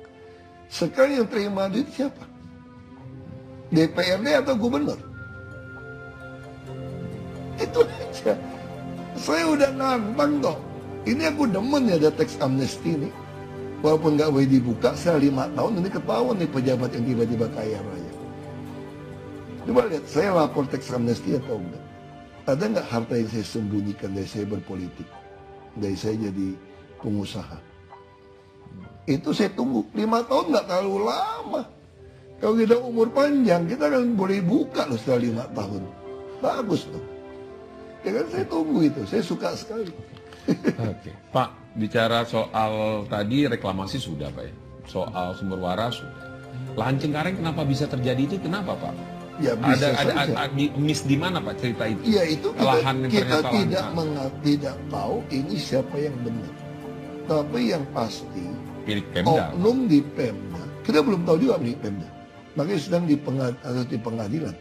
Sekarang yang terima duit siapa? DPRD atau gubernur? Itu aja. Saya udah nantang kok. Ini aku demen ya ada teks amnesti ini. Walaupun nggak boleh dibuka, saya 5 tahun ini ketahuan nih pejabat yang tiba-tiba kaya raya. Coba lihat, saya lapor teks amnesti atau enggak? Ada nggak harta yang saya sembunyikan dari saya berpolitik? Dari saya jadi pengusaha? Itu saya tunggu. 5 tahun nggak terlalu lama. Kalau kita umur panjang, kita kan boleh buka loh setelah 5 tahun. Bagus dong. Ya kan saya tunggu itu, saya suka sekali. Oke. Pak, bicara soal tadi reklamasi sudah Pak ya. Soal sumber waras sudah. Lahan Cengkareng kenapa bisa terjadi itu? Kenapa Pak? Ya bisa Ada miss di mana Pak cerita itu? Ya itu Lahan yang kita ternyata tidak langka. tidak tahu ini siapa yang benar. Tapi yang pasti, Milik Pemda. oknum di Pemda, kita belum tahu juga milik Pemda. Makanya sedang di pengadilan.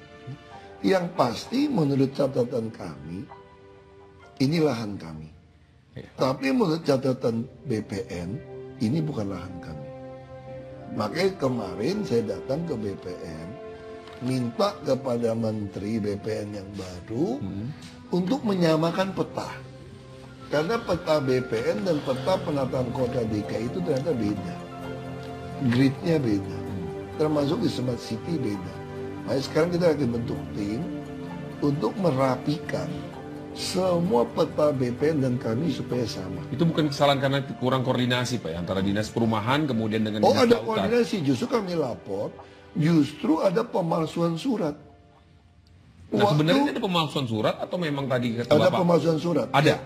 Yang pasti menurut catatan kami, ini lahan kami. Ya. Tapi menurut catatan BPN, ini bukan lahan kami. Makanya kemarin saya datang ke BPN, minta kepada Menteri BPN yang baru untuk menyamakan peta. Karena peta BPN dan peta penataan kota DKI itu ternyata beda. Gridnya beda. Termasuk di Smart City beda. Nah, sekarang kita akan bentuk tim untuk merapikan semua peta BPN dan kami supaya sama. Itu bukan kesalahan karena kurang koordinasi Pak ya, antara dinas perumahan kemudian dengan Oh, dinas ada lautan. koordinasi. Justru kami lapor, justru ada pemalsuan surat. Nah, Waktu sebenarnya ada pemalsuan surat atau memang tadi kata ada Bapak? pemalsuan surat. Ada.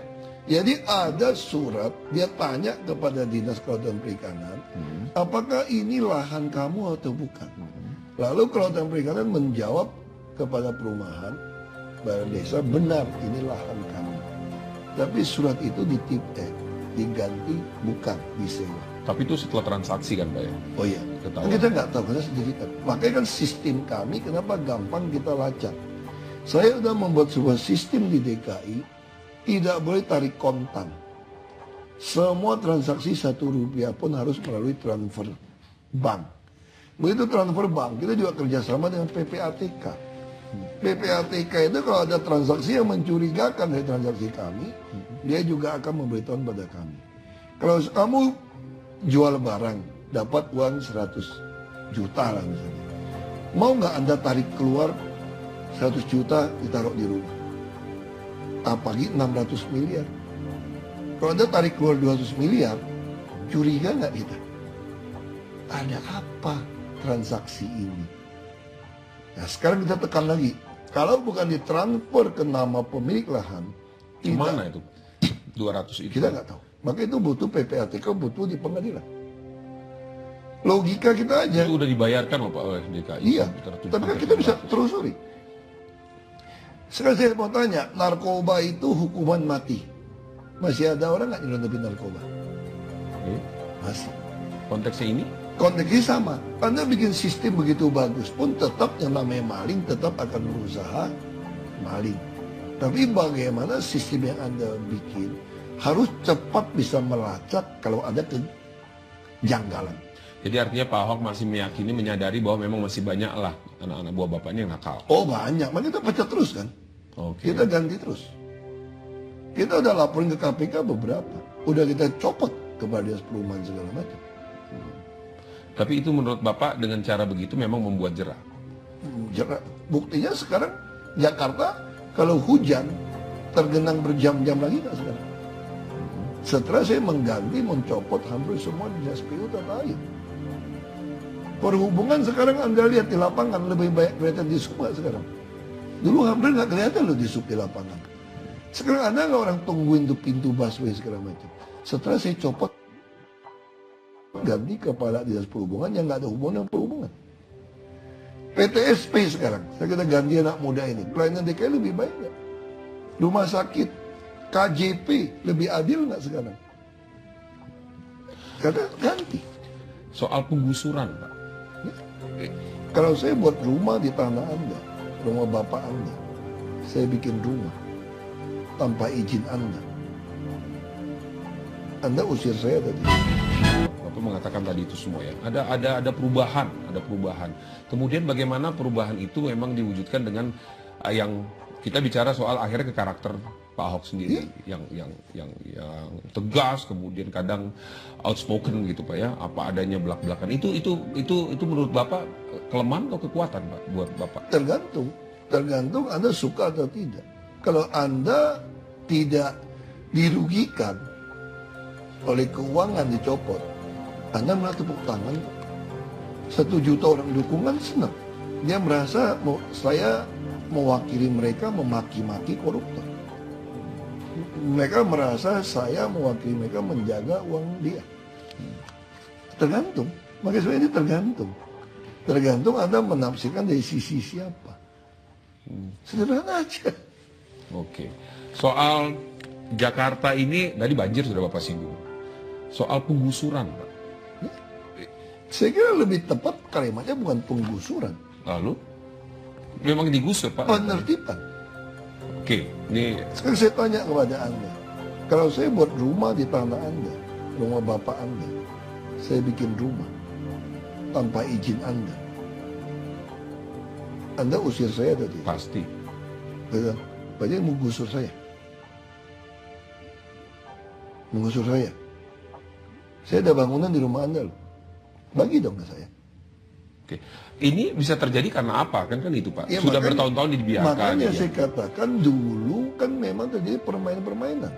Jadi ada surat, dia tanya kepada Dinas Kelautan Perikanan, apakah ini lahan kamu atau bukan? Lalu Kelautan Perikanan menjawab kepada perumahan, Balai Desa, benar ini lahan kami. Tapi surat itu diganti bukan disewa. Tapi itu setelah transaksi kan Pak ya? Oh iya, Ketahuan. kan kita nggak tahu, kita sendirikan. Makanya kan sistem kami kenapa gampang kita lacak. Saya sudah membuat sebuah sistem di DKI, tidak boleh tarik kontan. Semua transaksi Rp1 pun harus melalui transfer bank. Begitu transfer bank, kita juga kerjasama dengan PPATK. PPATK itu kalau ada transaksi yang mencurigakan dari transaksi kami, dia juga akan memberitahu pada kami. Kalau kamu jual barang, dapat uang 100 juta lah misalnya. Mau nggak Anda tarik keluar 100 juta ditaruh di rumah? Apalagi 600 miliar. Kalau Anda tarik keluar 200 miliar, curiga nggak kita? Ada apa transaksi ini? Nah, sekarang kita tekan lagi. Kalau bukan ditransfer ke nama pemilik lahan, Gimana itu? 200 itu? kita nggak tahu. Maka itu butuh PPATK, butuh di pengadilan. Logika kita aja. Itu udah dibayarkan loh Pak oleh DKI. Iya, Sekitar tapi kan kita bisa telusuri. Sekarang saya mau tanya, narkoba itu hukuman mati. Masih ada orang nggak nyelundupi narkoba? Oke. Masih. Konteksnya ini? Konteksnya sama. Anda bikin sistem begitu bagus pun tetap yang namanya maling tetap akan berusaha maling. Tapi bagaimana sistem yang Anda bikin harus cepat bisa melacak kalau ada kejanggalan. Jadi artinya Pak Ahok masih meyakini, menyadari bahwa memang masih banyak lah anak-anak buah bapaknya yang nakal. Oh banyak, makanya kita pecat terus kan. Oke. Kita ganti terus. Kita udah laporin ke KPK beberapa. Udah kita copot kepada Dinas Perumahan segala macam. Tapi itu menurut Bapak dengan cara begitu memang membuat jerah. Jerak. Buktinya sekarang Jakarta kalau hujan tergenang berjam-jam lagi nggak sekarang. Setelah saya mengganti, mencopot hampir semua dinas PU tata air. Perhubungan sekarang Anda lihat di lapangan lebih banyak kelihatan di sub sekarang. Dulu hampir nggak kelihatan loh di sub di lapangan. Sekarang Anda nggak orang tungguin tuh pintu busway segala macam. Setelah saya copot, ganti kepala dinas perhubungan yang nggak ada hubungan dengan perhubungan. PTSP sekarang, saya kita ganti anak muda ini. Pelayanan DKI lebih baik nggak? Rumah sakit, KJP lebih adil nggak sekarang? Karena ganti. Soal penggusuran Pak. Kalau saya buat rumah di tanah Anda, rumah bapak Anda, saya bikin rumah tanpa izin Anda usir saya tadi. Bapak mengatakan tadi itu semua ya. Ada perubahan, ada perubahan. Kemudian bagaimana perubahan itu memang diwujudkan dengan yang kita bicara soal akhirnya ke karakter Pak Ahok sendiri yang tegas, kemudian kadang outspoken gitu Pak ya, apa adanya belak-belakan. Itu menurut Bapak kelemahan atau kekuatan Pak buat Bapak? Tergantung Anda suka atau tidak. Kalau Anda tidak dirugikan oleh keuangan dicopot, Anda malah tepuk tangan. 1 juta orang dukungan senang. Dia merasa saya mewakili mereka memaki-maki koruptor. Mereka merasa saya mewakili mereka menjaga uang dia. Tergantung. Makanya sebenarnya ini tergantung. Tergantung Anda menafsirkan dari sisi siapa. Sederhana aja. Oke. Soal Jakarta ini tadi banjir sudah Bapak singgung. soal penggusuran, Pak. Saya kira lebih tepat kalimatnya bukan penggusuran. Lalu memang digusur, Pak. Penertiban. Oke, ini Sekarang saya tanya kepada Anda. Kalau saya buat rumah di tanah Anda, rumah bapak Anda, saya bikin rumah tanpa izin Anda usir saya atau tidak? pasti. Betul. Berarti menggusur saya. Menggusur saya. Saya ada bangunan di rumah Anda loh. Bagi dong ke saya. Oke. Ini bisa terjadi karena apa? Kan itu, Pak. Ya, Sudah makanya- bertahun-tahun dibiarkan. Makanya ya. saya katakan dulu kan memang terjadi permainan-permainan.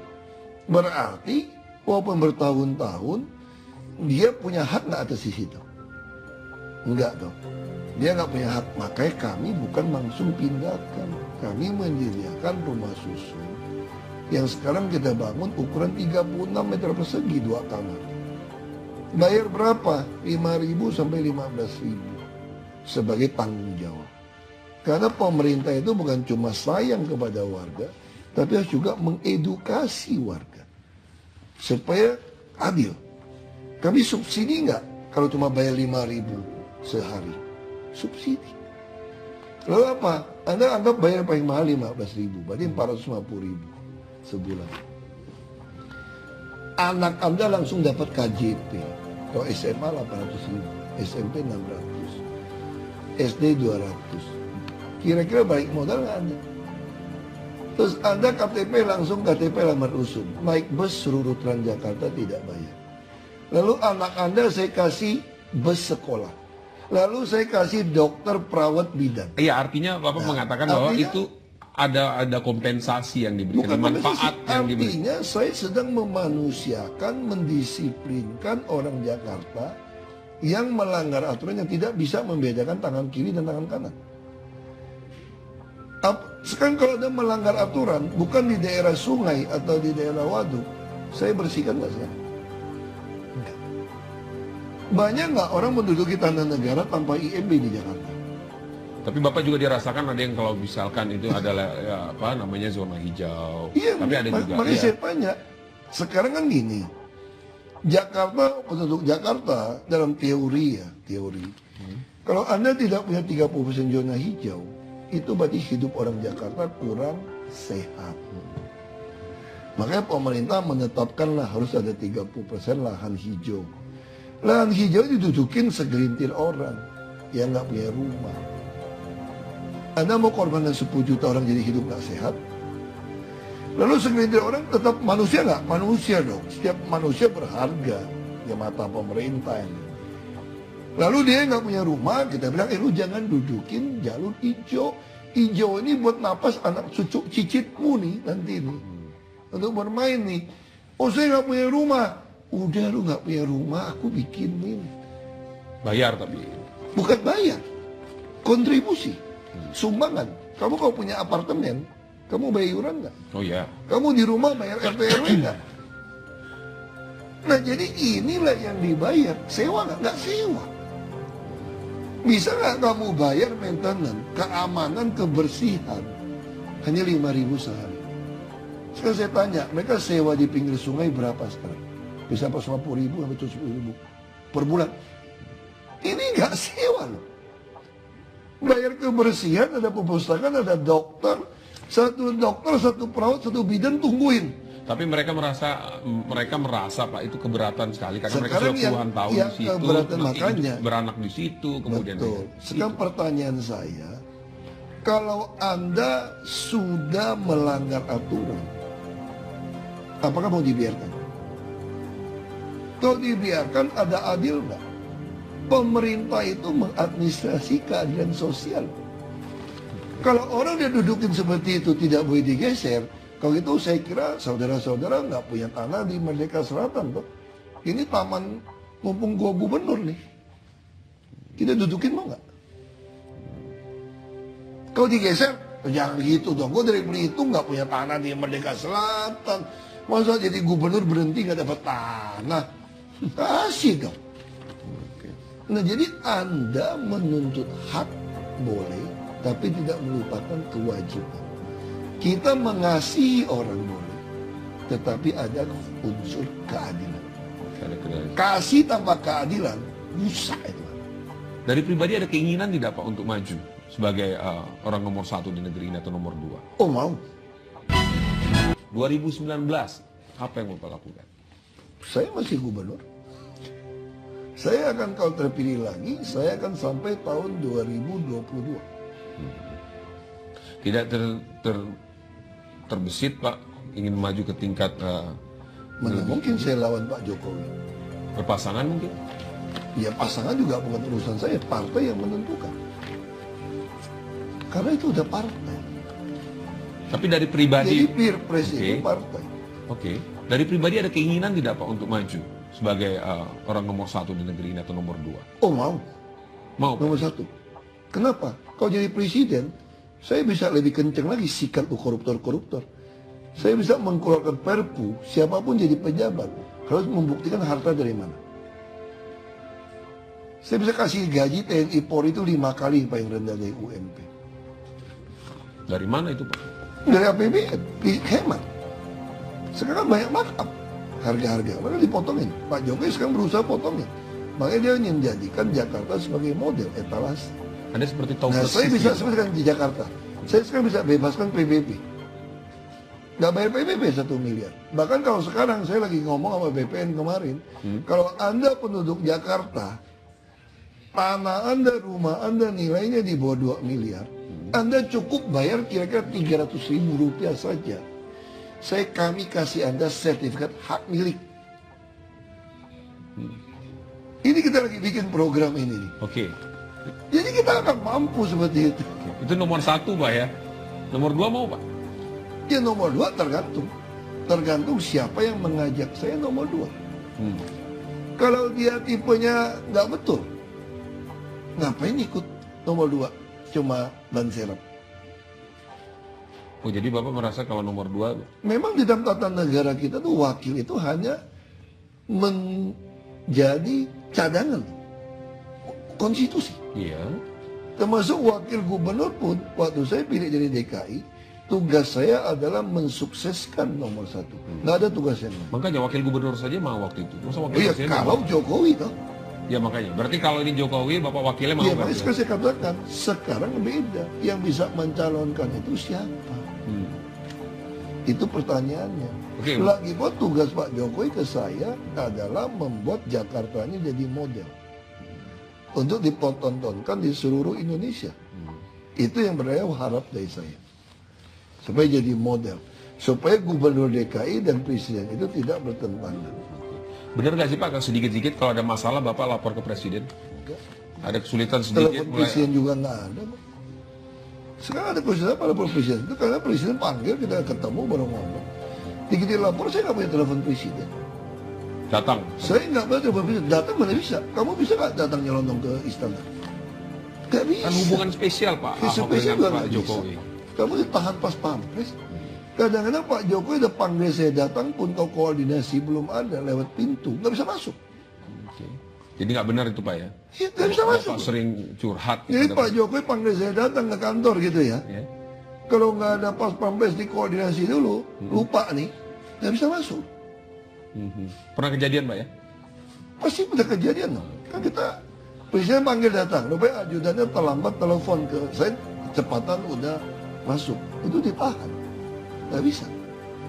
Berarti walaupun bertahun-tahun dia punya hak nggak atas di situ? Enggak dong. Dia nggak punya hak. Makanya kami bukan langsung pindahkan. Kami menyediakan rumah susun yang sekarang kita bangun ukuran 36 meter persegi 2 kamar. Bayar berapa? 5.000 sampai 15.000 sebagai tanggung jawab. Karena pemerintah itu bukan cuma sayang kepada warga, tapi harus juga mengedukasi warga supaya adil. Kami subsidi nggak kalau cuma bayar 5.000 sehari? Subsidi. Lalu apa? Anda anggap bayar paling mahal 15.000, berarti 450.000 sebulan. Anak Anda langsung dapat KJP. Kalau SMA 800.000, SMP 600, SD 200. Kira-kira balik modal nggak Anda? Terus Anda KTP langsung KTP lamar usun. Naik bus seluruh Transjakarta tidak bayar. Lalu anak Anda saya kasih bus sekolah. Lalu saya kasih dokter perawat bidan. Iya, artinya Bapak mengatakan bahwa artinya- itu ada kompensasi yang diberikan, manfaat yang diberikan. Artinya saya sedang memanusiakan, mendisiplinkan orang Jakarta yang melanggar aturan yang tidak bisa membedakan tangan kiri dan tangan kanan. Sekarang kalau ada melanggar aturan, bukan di daerah sungai atau di daerah waduk, saya bersihkan nggak sih? Enggak. Banyak nggak orang menduduki tanah negara tanpa IMB di Jakarta? Tapi Bapak juga dirasakan ada yang kalau misalkan itu adalah ya, apa namanya zona hijau. Iya, Tapi ada juga. makanya Iya. saya tanya. Sekarang kan gini, Jakarta, penduduk Jakarta dalam teori. Kalau Anda tidak punya 30% zona hijau, itu berarti hidup orang Jakarta kurang sehat. Makanya pemerintah menetapkanlah harus ada 30% lahan hijau. Lahan hijau didudukin segelintir orang yang nggak punya rumah. Anda mau korbankan 10 juta orang jadi hidup nggak sehat? Lalu segelintir orang tetap manusia nggak? Manusia dong. Setiap manusia berharga di mata pemerintah ini. Lalu dia nggak punya rumah, kita bilang, lu jangan dudukin jalur hijau. Hijau ini buat napas anak cucu cicitmu nih nanti nih. Untuk bermain nih. Oh saya nggak punya rumah. Udah lu nggak punya rumah, aku bikinin. Bayar tapi. Bukan bayar, kontribusi, sumbangan. Kamu kalau punya apartemen, kamu bayar iuran nggak? Oh ya. Kamu di rumah bayar RT RW nggak? Nah jadi inilah yang dibayar. Sewa nggak? Nggak sewa. Bisa nggak kamu bayar maintenance, keamanan, kebersihan hanya 5.000 sehari? Sekarang saya tanya, mereka sewa di pinggir sungai berapa sekarang? Bisa 50.000 sampai 70.000 per bulan. Ini nggak sewa loh. Bayar kebersihan, ada perpustakaan, ada dokter. Satu dokter, satu perawat, satu bidan tungguin. Tapi mereka merasa Pak itu keberatan sekali karena mereka Sekarang sudah puluhan tahun yang di situ, keberatan makanya. beranak di situ, kemudian Betul. Sekarang pertanyaan saya, kalau Anda sudah melanggar aturan, apakah mau dibiarkan? Kalau dibiarkan ada adil nggak? Pemerintah itu mengadministrasi keadilan sosial. Kalau orang dia dudukin seperti itu tidak boleh digeser, kalau gitu saya kira saudara-saudara nggak punya tanah di Merdeka Selatan tuh. Ini taman mumpung gua gubernur nih. Kita dudukin mau nggak? Kalau digeser, jangan gitu dong. Gua dari Belitung nggak punya tanah di Merdeka Selatan. Masa jadi gubernur berhenti nggak dapat tanah? Kasih dong. Nah jadi Anda menuntut hak boleh, tapi tidak melupakan kewajiban. Kita mengasihi orang boleh, tetapi ada unsur keadilan. Ada kendala. Kasih tanpa keadilan, rusak itu. Dari pribadi ada keinginan tidak Pak untuk maju sebagai orang nomor 1 di negeri ini atau nomor 2? Oh mau. 2019, apa yang Bapak lakukan? Saya masih gubernur. Saya akan kalau terpilih lagi, saya akan sampai tahun 2022. Tidak terbesit Pak ingin maju ke tingkat Mana mungkin saya lawan Pak Jokowi? berpasangan mungkin? Ya pasangan juga bukan urusan saya, partai yang menentukan. Karena itu udah partai. Tapi dari pribadi. Jadi peer press itu partai. Oke. Dari pribadi ada keinginan tidak Pak untuk maju sebagai orang nomor 1 di negeri ini atau nomor 2? Oh mau. Mau Pak? Nomor 1. Kenapa? Kalau jadi presiden, saya bisa lebih kenceng lagi sikat koruptor-koruptor. Saya bisa mengeluarkan perpu, siapapun jadi pejabat harus membuktikan harta dari mana. Saya bisa kasih gaji TNI Polri itu 5 kali paling rendah dari UMP. Dari mana itu Pak? Dari APBN, hemat. Sekarang banyak markup harga-harga, maka dipotongin. Pak Jokowi sekarang berusaha potongin. Makanya dia ingin menjadikan Jakarta sebagai model etalase. Ada seperti tahu Nah, saya bisa sebenarnya di Jakarta. Saya sekarang bisa bebaskan PBB. Nggak bayar PBB 1 miliar. Bahkan kalau sekarang saya lagi ngomong sama BPN kemarin, kalau Anda penduduk Jakarta, tanah Anda, rumah Anda nilainya di bawah 2 miliar, Anda cukup bayar kira-kira 300.000 rupiah saja. Kami kasih Anda sertifikat hak milik. Ini kita lagi bikin program ini nih. Oke. Jadi kita akan mampu seperti itu. Itu nomor 1 Pak ya. Nomor 2 mau Pak? Ya nomor 2 tergantung. Tergantung siapa yang mengajak saya nomor 2. Kalau dia tipenya nggak betul, ngapain ikut nomor 2? Cuma ban serep. Oh jadi Bapak merasa kalau nomor 2? Memang di dalam tata negara kita tuh wakil itu hanya menjadi cadangan konstitusi. Iya. Termasuk wakil gubernur pun, waktu saya pilih jadi DKI, tugas saya adalah mensukseskan nomor 1. Nggak ada tugas yang lain. Makanya wakil gubernur saja mau waktu itu. Masa wakil Iya, presiden kalau mau? Jokowi toh. Ya makanya. Berarti kalau ini Jokowi, Bapak wakilnya mau Iya, kan? makanya sekarang saya katakan, sekarang beda. Yang bisa mencalonkan itu siapa? Itu pertanyaannya. Oke. Lagi buat tugas Pak Jokowi ke saya adalah membuat Jakarta ini jadi model. Untuk dipertontonkan di seluruh Indonesia. Itu yang berdaya harap dari saya. Supaya jadi model. Supaya gubernur DKI dan presiden itu tidak bertentangan. Benar nggak sih Pak, sedikit-sedikit kalau ada masalah Bapak lapor ke presiden? Enggak. Ada kesulitan sedikit Telepon presiden juga nggak ada. Sekarang ada presiden apa lapor presiden? Itu karena presiden panggil, kita ketemu baru ngomong. Dikit lapor, saya nggak punya telepon presiden. Datang. Saya nggak punya telepon presiden. Datang mana bisa? Kamu bisa nggak datang nyelonong ke istana? Nggak bisa. Kan hubungan spesial Pak, Ya, Ahok spesial dengan juga Pak nggak Jokowi. bisa. Kamu ditahan pas pampres. Kadang-kadang Pak Jokowi udah panggil saya datang pun kalau koordinasi belum ada lewat pintu, nggak bisa masuk. Oke. Jadi nggak benar itu Pak ya? Ya, nggak bisa masuk. Bapak sering curhat. Jadi kepada Pak Jokowi panggil saya datang ke kantor gitu ya. Ya. Kalau nggak ada pas pampres di koordinasi dulu, lupa nih, nggak bisa masuk. Pernah kejadian Pak ya? Pasti udah kejadian dong. Kan kita presiden panggil datang, rupanya ajudannya terlambat telepon ke saya, kecepatan udah masuk, itu ditahan, nggak bisa.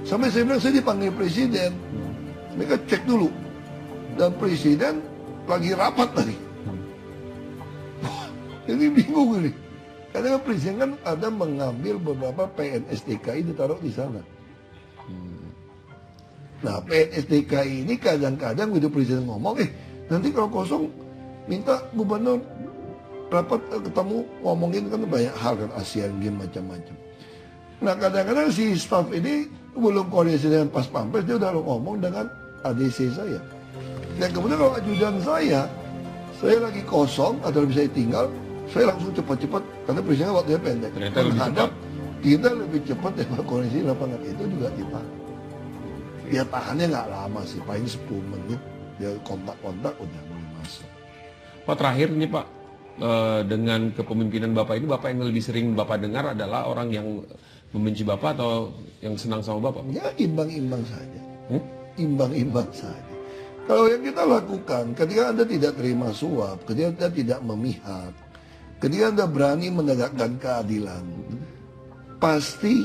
Sampai saya bilang saya dipanggil presiden, mereka cek dulu, dan presiden lagi rapat tadi. Jadi bingung ini. Karena presiden kan ada mengambil beberapa PNS DKI ditaruh di sana. Nah PNS DKI ini kadang-kadang begitu presiden ngomong, nanti kalau kosong minta gubernur rapat ketemu ngomongin kan banyak hal kan ASEAN Games macam-macam. Nah kadang-kadang si staff ini belum koordinasi dengan pas pampres dia udah ngomong dengan ADC saya. Dan kemudian kalau ajudan saya lagi kosong atau lebih saya tinggal, saya langsung cepat-cepat karena presiden waktunya pendek. Ternyata lebih Menghadap, cepat. kita lebih cepat daripada koordinasi di lapangan itu juga ditahan. Dia tahannya nggak lama sih, paling 10 menit dia kontak-kontak udah mulai masuk. Pak terakhir nih Pak, dengan kepemimpinan Bapak ini, Bapak yang lebih sering Bapak dengar adalah orang yang membenci Bapak atau yang senang sama Bapak? Ya imbang-imbang saja. Imbang-imbang saja. Kalau yang kita lakukan, ketika Anda tidak terima suap, ketika Anda tidak memihak, ketika Anda berani menegakkan keadilan, pasti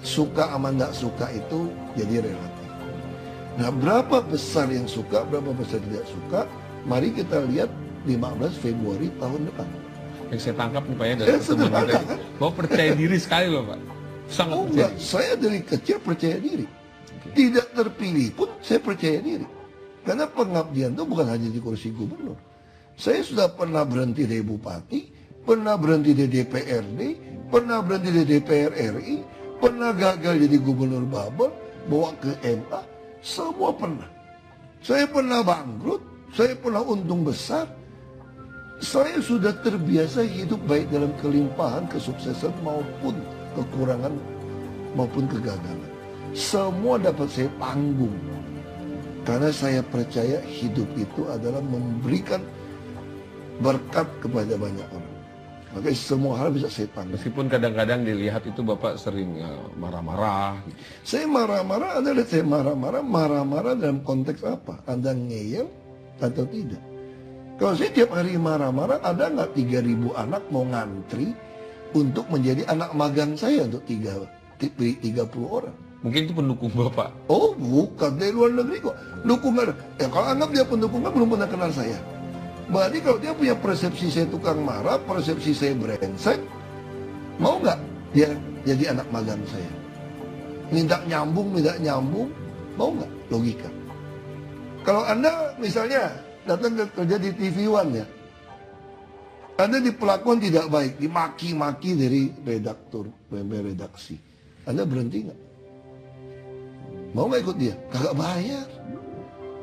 suka sama nggak suka itu jadi relatif. Nah, berapa besar yang suka, berapa besar tidak suka, mari kita lihat 15 Februari tahun depan. Yang saya tangkap nih Pak ya dari pertemuan kita, kan? bahwa percaya diri sekali loh Pak. Sangat percaya Enggak, saya dari kecil percaya diri. Tidak terpilih pun saya percaya diri. Karena pengabdian itu bukan hanya di kursi gubernur. Saya sudah pernah berhenti dari bupati, pernah berhenti di DPRD, pernah berhenti di DPR RI, pernah gagal jadi gubernur Babel, bawa ke MA, semua pernah. Saya pernah bangkrut, saya pernah untung besar. Saya sudah terbiasa hidup baik dalam kelimpahan, kesuksesan maupun kekurangan maupun kegagalan. Semua dapat saya tanggung. Karena saya percaya hidup itu adalah memberikan berkat kepada banyak orang. Makanya semua hal bisa saya tanggung. Meskipun kadang-kadang dilihat itu Bapak sering marah-marah. Saya marah-marah, Anda lihat saya marah-marah dalam konteks apa? Anda ngeyel atau tidak? Kalau saya tiap hari marah-marah, ada nggak 3.000 anak mau ngantri untuk menjadi anak magang saya untuk 30 orang? Mungkin itu pendukung Bapak. Oh bukan, dari luar negeri kok. Dukungan. Ya kalau anggap dia pendukungnya belum pernah kenal saya. Berarti kalau dia punya persepsi saya tukang marah, persepsi saya brengsek, mau nggak dia jadi anak magang saya? Minta nyambung, mau nggak? Logika. Kalau Anda misalnya datang kerja di TV One ya, Anda diperlakukan tidak baik, dimaki-maki dari redaktur, redaksi. Anda berhenti nggak? Mau nggak ikut dia? Kagak bayar.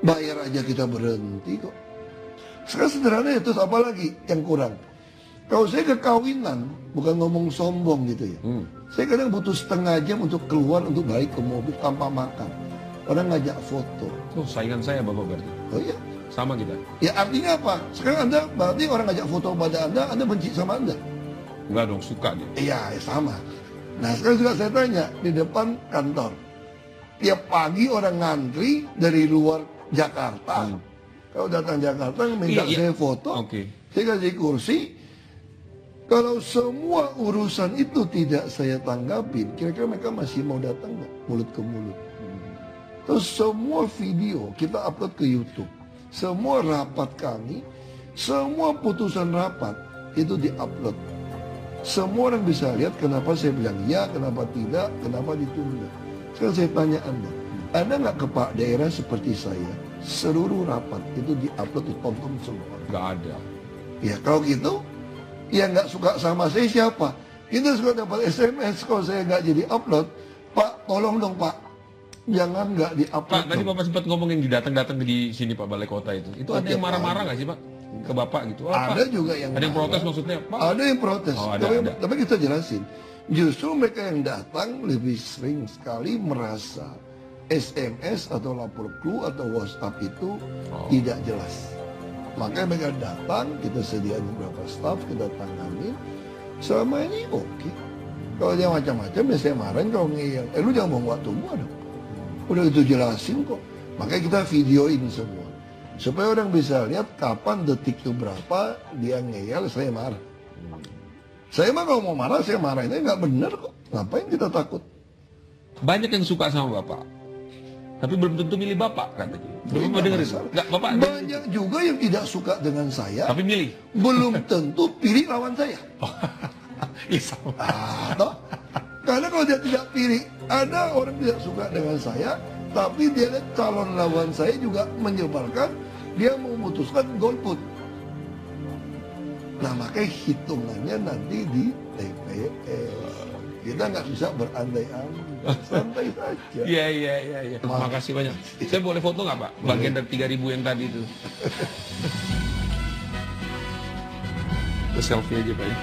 Bayar aja kita berhenti kok. Sekarang sederhana itu apa lagi yang kurang? Kalau saya kekawinan, bukan ngomong sombong gitu ya. Saya kadang butuh setengah jam untuk keluar, untuk balik ke mobil tanpa makan. Orang ngajak foto. Oh, saingan saya Bapak berarti. Oh iya. Sama kita. Ya artinya apa? Sekarang Anda, berarti orang ngajak foto pada Anda benci sama Anda? Enggak dong, suka dia. Iya, ya sama. Nah sekarang juga saya tanya, di depan kantor. Tiap pagi orang ngantri dari luar Jakarta. Kalau datang Jakarta minta saya foto, saya kasih kursi. Kalau semua urusan itu tidak saya tanggapin, kira-kira mereka masih mau datang nggak? Mulut ke mulut. Terus semua video kita upload ke YouTube. Semua rapat kami, semua putusan rapat itu diupload. Semua orang bisa lihat kenapa saya bilang ya, kenapa tidak, kenapa ditunda. Sekarang saya tanya Anda, ada nggak kepala daerah seperti saya, seluruh rapat itu diupload, ditonton semua? Nggak ada. Ya kalau gitu, yang nggak suka sama saya siapa? Kita suka dapat SMS kalau saya nggak jadi upload, Pak tolong dong Pak, jangan nggak diupload. Pak, tadi Bapak sempat ngomong yang datang di sini Pak Balai Kota itu. Itu ada yang marah-marah nggak sih Pak? Ke Bapak gitu? Ada juga yang ada yang marah. protes maksudnya Pak? Ada yang protes. Oh, Tapi kita jelasin. Justru mereka yang datang lebih sering sekali merasa SMS atau lapor clue atau WhatsApp itu tidak jelas. Makanya mereka datang, kita sediain beberapa staff, kita tangani. Selama ini oke. Kalau dia macam-macam ya saya marahin kalau ngeyel. Lu jangan buang waktu gua dong. Udah itu jelasin kok. Makanya kita videoin semua. Supaya orang bisa lihat kapan detik itu berapa dia ngeyel, saya marah. Saya mah kalau mau marah, saya marahinnya nggak benar kok. Ngapain kita takut? Banyak yang suka sama Bapak. Tapi belum tentu milih Bapak katanya. Belum mau dengerin. Nggak, Bapak. Banyak juga yang tidak suka dengan saya. Tapi milih. Belum tentu pilih lawan saya. Iya sama. Toh? Karena kalau dia tidak pilih, ada orang tidak suka dengan saya, tapi dia lihat calon lawan saya juga menyebalkan, dia memutuskan golput. Nah makanya hitungannya nanti di TPS. Kita nggak bisa berandai-andai, santai saja. Iya. Terima kasih banyak. Saya boleh foto nggak Pak? Bagian dari 3.000 yang tadi itu. Kita selfie aja Pak ya.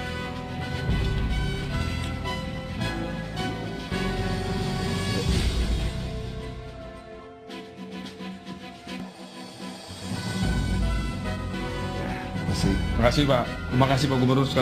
Terima kasih Pak. Terima kasih Pak Gubernur.